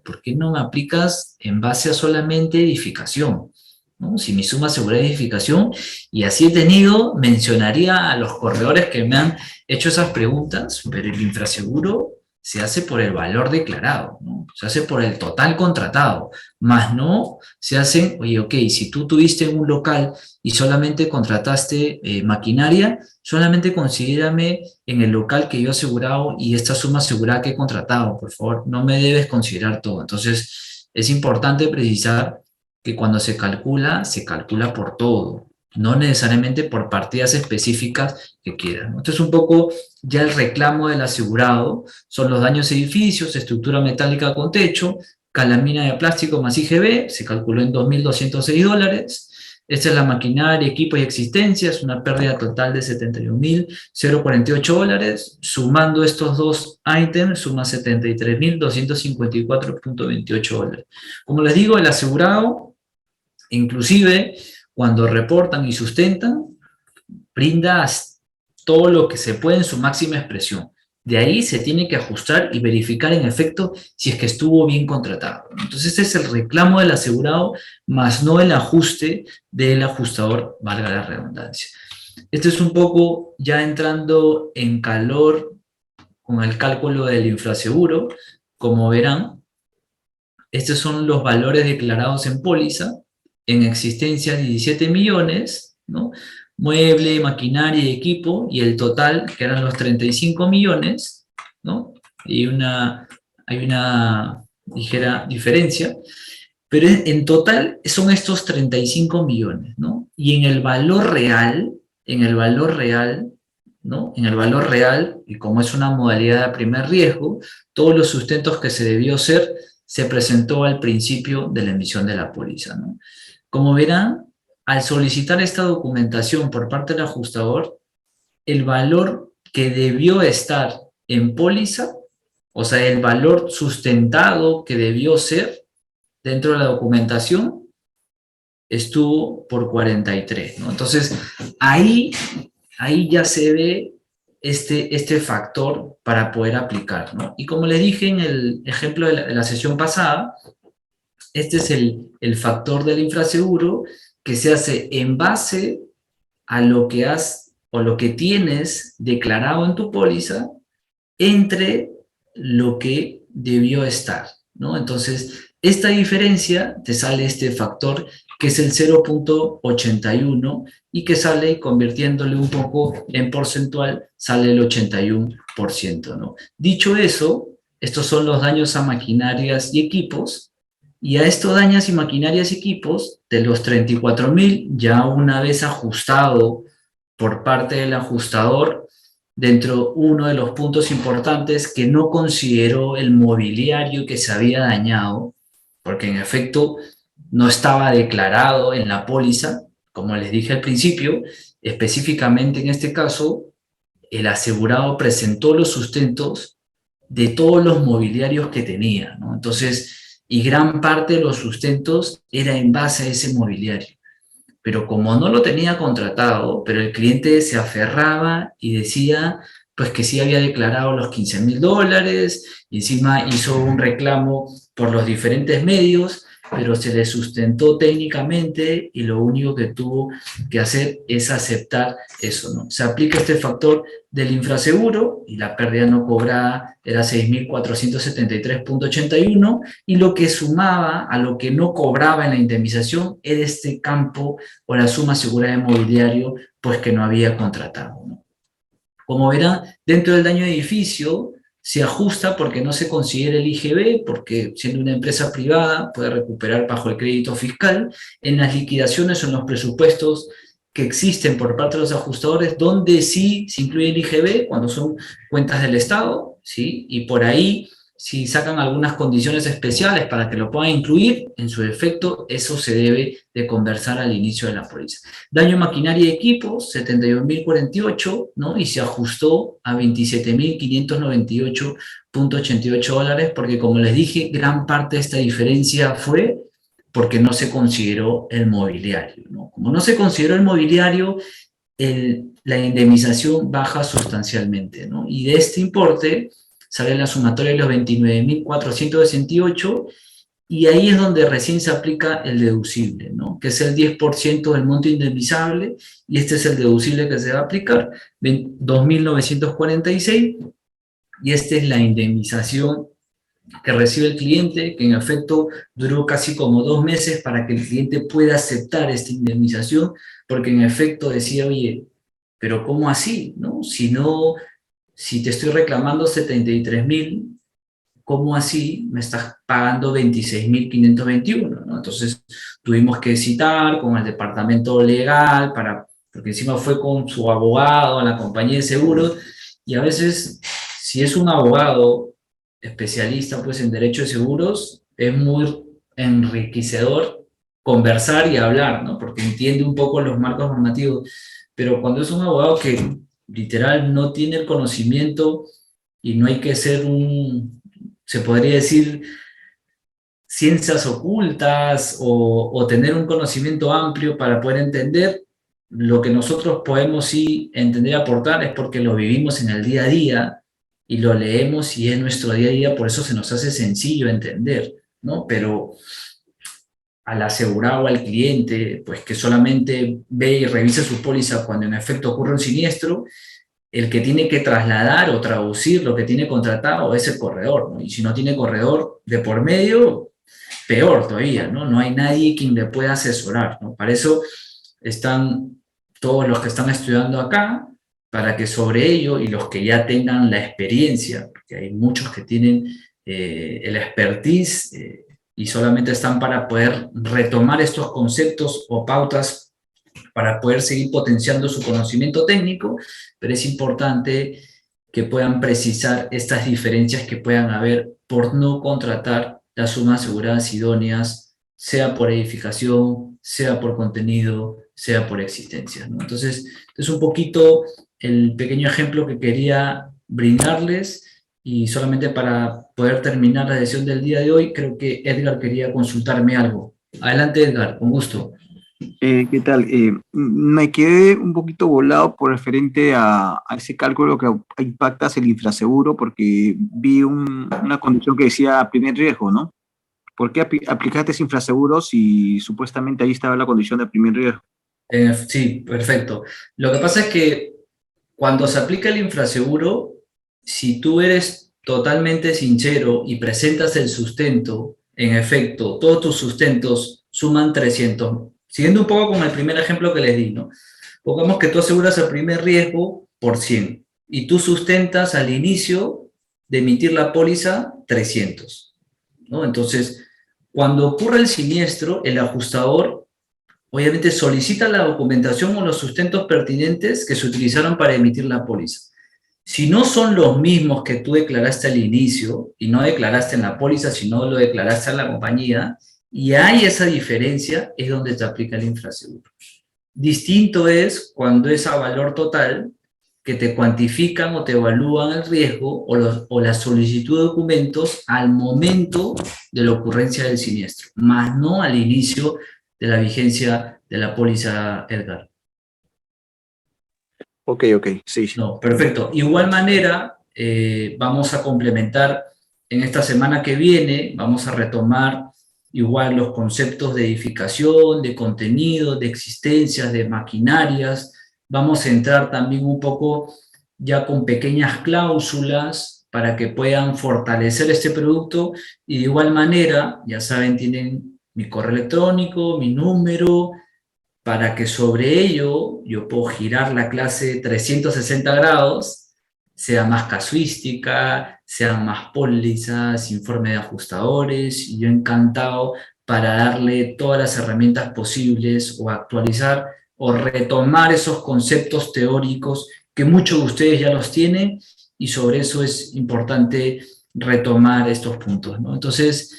¿Por qué no me aplicas en base a solamente edificación? ¿No? Si mi suma asegurada es edificación, y así he tenido, mencionaría a los corredores que me han hecho esas preguntas, pero el infraseguro se hace por el valor declarado, ¿no? Se hace por el total contratado, más no se hacen, oye, ok, si tú tuviste un local y solamente contrataste maquinaria, solamente considérame en el local que yo he asegurado y esta suma asegurada que he contratado, por favor, no me debes considerar todo. Entonces, es importante precisar que cuando se calcula por todo, no necesariamente por partidas específicas que quieran, ¿no? Entonces un poco ya el reclamo del asegurado son los daños a edificios, estructura metálica con techo, calamina de plástico más IGB, se calculó en $2.206. Esta es la maquinaria, equipo y existencia, es una pérdida total de $71.048. Sumando estos dos ítems, suma $73.254.28. Como les digo, el asegurado, inclusive cuando reportan y sustentan, brinda todo lo que se puede en su máxima expresión. De ahí se tiene que ajustar y verificar en efecto si es que estuvo bien contratado. Entonces ese es el reclamo del asegurado, más no el ajuste del ajustador, valga la redundancia. Esto es un poco ya entrando en calor con el cálculo del infraseguro. Como verán, estos son los valores declarados en póliza, en existencia 17 millones, ¿no? Mueble, maquinaria y equipo, y el total, que eran los 35 millones, ¿no? Y hay una ligera diferencia, pero en total son estos 35 millones, ¿no? Y en el valor real, ¿no? En el valor real, y como es una modalidad de primer riesgo, todos los sustentos que se debió hacer se presentó al principio de la emisión de la póliza, ¿no? Como verán, al solicitar esta documentación por parte del ajustador, el valor que debió estar en póliza, o sea, el valor sustentado que debió ser dentro de la documentación, estuvo por 43, ¿no? Entonces, ahí ya se ve este factor para poder aplicar, ¿no? Y como les dije en el ejemplo de la sesión pasada, este es el factor del infraseguro que se hace en base a lo que has o lo que tienes declarado en tu póliza entre lo que debió estar, ¿no? Entonces, esta diferencia te sale este factor que es el 0.81 y que sale convirtiéndole un poco en porcentual, sale el 81%, ¿no? Dicho eso, estos son los daños a maquinarias y equipos. Y a estos daños y maquinarias y equipos, de los 34.000, ya una vez ajustado por parte del ajustador, dentro uno de los puntos importantes que no consideró el mobiliario que se había dañado, porque en efecto no estaba declarado en la póliza, como les dije al principio, específicamente en este caso, el asegurado presentó los sustentos de todos los mobiliarios que tenía, ¿no? Entonces, y gran parte de los sustentos era en base a ese mobiliario. Pero como no lo tenía contratado, pero el cliente se aferraba y decía pues que sí había declarado los $15.000, y encima hizo un reclamo por los diferentes medios, pero se le sustentó técnicamente y lo único que tuvo que hacer es aceptar eso, ¿no? Se aplica este factor del infraseguro y la pérdida no cobrada era 6.473.81 y lo que sumaba a lo que no cobraba en la indemnización era este campo o la suma asegurada de mobiliario pues que no había contratado, ¿no? Como verán, dentro del daño de edificio se ajusta porque no se considera el IGB, porque siendo una empresa privada puede recuperar bajo el crédito fiscal. En las liquidaciones o en los presupuestos que existen por parte de los ajustadores, donde sí se incluye el IGB, cuando son cuentas del Estado, ¿sí? Y por ahí, si sacan algunas condiciones especiales para que lo puedan incluir, en su efecto, eso se debe de conversar al inicio de la póliza. Daño maquinaria y equipos, 71.048, ¿no? Y se ajustó a $27.598.88, porque como les dije, gran parte de esta diferencia fue porque no se consideró el mobiliario, ¿no? Como no se consideró el mobiliario, la indemnización baja sustancialmente, ¿no? Y de este importe sale la sumatoria de los 29.468, y ahí es donde recién se aplica el deducible, ¿no? Que es el 10% del monto indemnizable, y este es el deducible que se va a aplicar, 2.946, y esta es la indemnización que recibe el cliente, que en efecto duró casi como 2 meses para que el cliente pueda aceptar esta indemnización, porque en efecto decía, oye, pero ¿cómo así? ¿No? Si te estoy reclamando 73.000, ¿cómo así me estás pagando 26.521? ¿no? Entonces tuvimos que citar con el departamento legal, porque encima fue con su abogado, a la compañía de seguros, y a veces, si es un abogado especialista pues, en derecho de seguros, es muy enriquecedor conversar y hablar, ¿no? Porque entiende un poco los marcos normativos, pero cuando es un abogado que literal no tiene el conocimiento y no hay que ser se podría decir, ciencias ocultas o tener un conocimiento amplio para poder entender, lo que nosotros podemos sí entender y aportar es porque lo vivimos en el día a día y lo leemos y es nuestro día a día, por eso se nos hace sencillo entender, ¿no? Pero al asegurado, al cliente, pues que solamente ve y revisa su póliza cuando en efecto ocurre un siniestro, el que tiene que trasladar o traducir lo que tiene contratado es el corredor, ¿no? Y si no tiene corredor de por medio, peor todavía, ¿no? No hay nadie quien le pueda asesorar, ¿no? Para eso están todos los que están estudiando acá, para que sobre ello y los que ya tengan la experiencia, porque hay muchos que tienen el expertise y solamente están para poder retomar estos conceptos o pautas para poder seguir potenciando su conocimiento técnico, pero es importante que puedan precisar estas diferencias que puedan haber por no contratar las sumas aseguradas idóneas, sea por edificación, sea por contenido, sea por existencia, ¿no? Entonces, es un poquito el pequeño ejemplo que quería brindarles, y solamente para poder terminar la sesión del día de hoy, creo que Edgar quería consultarme algo. Adelante, Edgar, con gusto. ¿Qué tal? Me quedé un poquito volado por referente a ese cálculo que impactas el infraseguro, porque vi una condición que decía primer riesgo, ¿no? ¿Por qué aplicaste ese infraseguro si supuestamente ahí estaba la condición de primer riesgo? Sí, perfecto. Lo que pasa es que cuando se aplica el infraseguro, si tú eres totalmente sincero y presentas el sustento, en efecto, todos tus sustentos suman 300. Siguiendo un poco con el primer ejemplo que les di, ¿no? Pongamos que tú aseguras el primer riesgo por 100 y tú sustentas al inicio de emitir la póliza 300, ¿no? Entonces, cuando ocurre el siniestro, el ajustador obviamente solicita la documentación o los sustentos pertinentes que se utilizaron para emitir la póliza. Si no son los mismos que tú declaraste al inicio, y no declaraste en la póliza, sino lo declaraste a la compañía, y hay esa diferencia, es donde te aplica el infraseguro. Distinto es cuando es a valor total, que te cuantifican o te evalúan el riesgo o la solicitud de documentos al momento de la ocurrencia del siniestro, más no al inicio de la vigencia de la póliza, Edgar. Ok, sí. No, perfecto. Igual manera, vamos a complementar en esta semana que viene, vamos a retomar igual los conceptos de edificación, de contenido, de existencias, de maquinarias. Vamos a entrar también un poco ya con pequeñas cláusulas para que puedan fortalecer este producto, y de igual manera, ya saben, tienen mi correo electrónico, mi número, para que sobre ello yo puedo girar la clase 360 grados, sea más casuística, sean más pólizas, informe de ajustadores, y yo encantado para darle todas las herramientas posibles o actualizar o retomar esos conceptos teóricos que muchos de ustedes ya los tienen, y sobre eso es importante retomar estos puntos, ¿no? Entonces,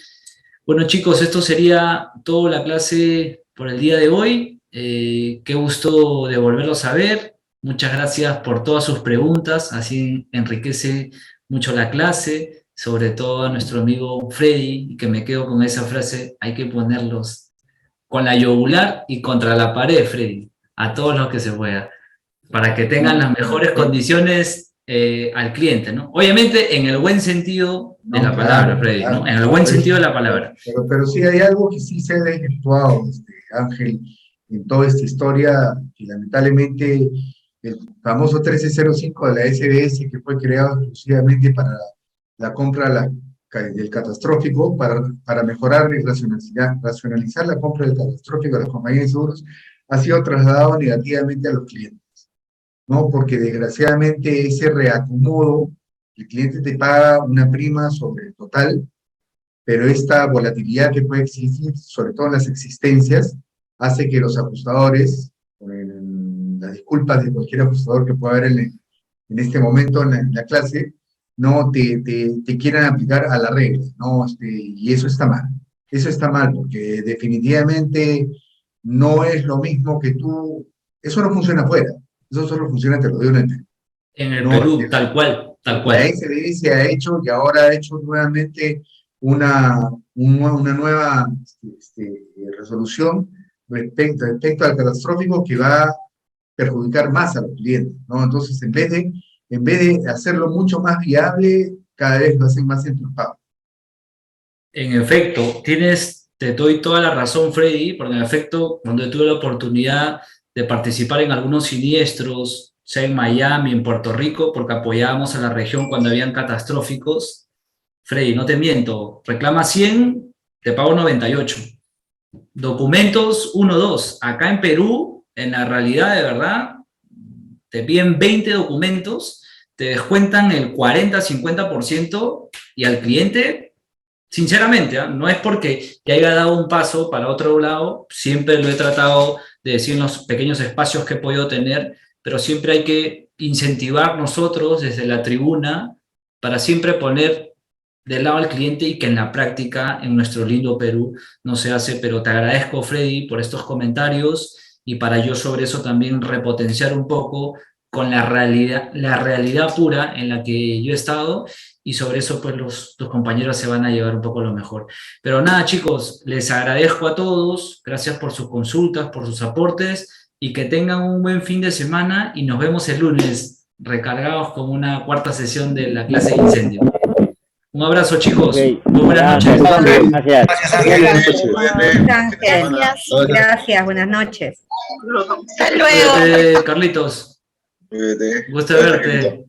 bueno chicos, esto sería toda la clase por el día de hoy. Qué gusto de volverlos a ver. Muchas gracias por todas sus preguntas, así enriquece mucho la clase, sobre todo a nuestro amigo Freddy, que me quedo con esa frase: hay que ponerlos con la yugular y contra la pared, Freddy, a todos los que se pueda, para que tengan las mejores condiciones al cliente, ¿no? Obviamente en el buen sentido de la palabra, Freddy, ¿no? En el buen sentido de la palabra. Pero sí hay algo que sí se ha desvirtuado, Ángel, en toda esta historia, y lamentablemente el famoso 1305 de la SBS, que fue creado exclusivamente para la compra del catastrófico, para mejorar y racionalizar la compra del catastrófico de las compañías de seguros, ha sido trasladado negativamente a los clientes, ¿no? Porque desgraciadamente ese reacomodo, el cliente te paga una prima sobre el total, pero esta volatilidad que puede existir, sobre todo en las existencias, hace que los ajustadores, con las disculpas de cualquier ajustador que pueda haber en este momento en la clase, no te quieran aplicar a la regla, ¿no? Y eso está mal. Eso está mal, porque definitivamente no es lo mismo que tú... Eso no funciona afuera. Eso solo funciona, te lo digo, en el Perú. En el Perú, tal cual, tal cual. La XBI se ha hecho y ahora ha hecho nuevamente una nueva resolución respecto al catastrófico que va a perjudicar más a los clientes, ¿no? Entonces, en vez de hacerlo mucho más viable, cada vez lo hacen más entrampado. En efecto, te doy toda la razón, Freddy, porque en efecto, cuando tuve la oportunidad de participar en algunos siniestros, sea en Miami, en Puerto Rico, porque apoyábamos a la región cuando habían catastróficos, Freddy, no te miento, reclama 100, te pago 98. Documentos 1, 2. Acá en Perú, en la realidad de verdad, te piden 20 documentos, te descuentan el 40-50% y al cliente, sinceramente, no es porque ya haya dado un paso para otro lado, siempre lo he tratado de decir en los pequeños espacios que he podido tener, pero siempre hay que incentivar nosotros desde la tribuna para siempre poner del lado al cliente y que en la práctica en nuestro lindo Perú no se hace. Pero te agradezco, Freddy, por estos comentarios y para yo sobre eso también repotenciar un poco con la realidad pura en la que yo he estado, y sobre eso pues tus compañeros se van a llevar un poco lo mejor. Pero nada, chicos, les agradezco a todos, gracias por sus consultas, por sus aportes, y que tengan un buen fin de semana y nos vemos el lunes recargados con una cuarta sesión de la clase de incendio. Un abrazo, chicos. Okay. Muy buenas noches. Gracias. Gracias, buenas noches. Hasta luego. Cuídate, Carlitos. Cuídate. Gusto verte.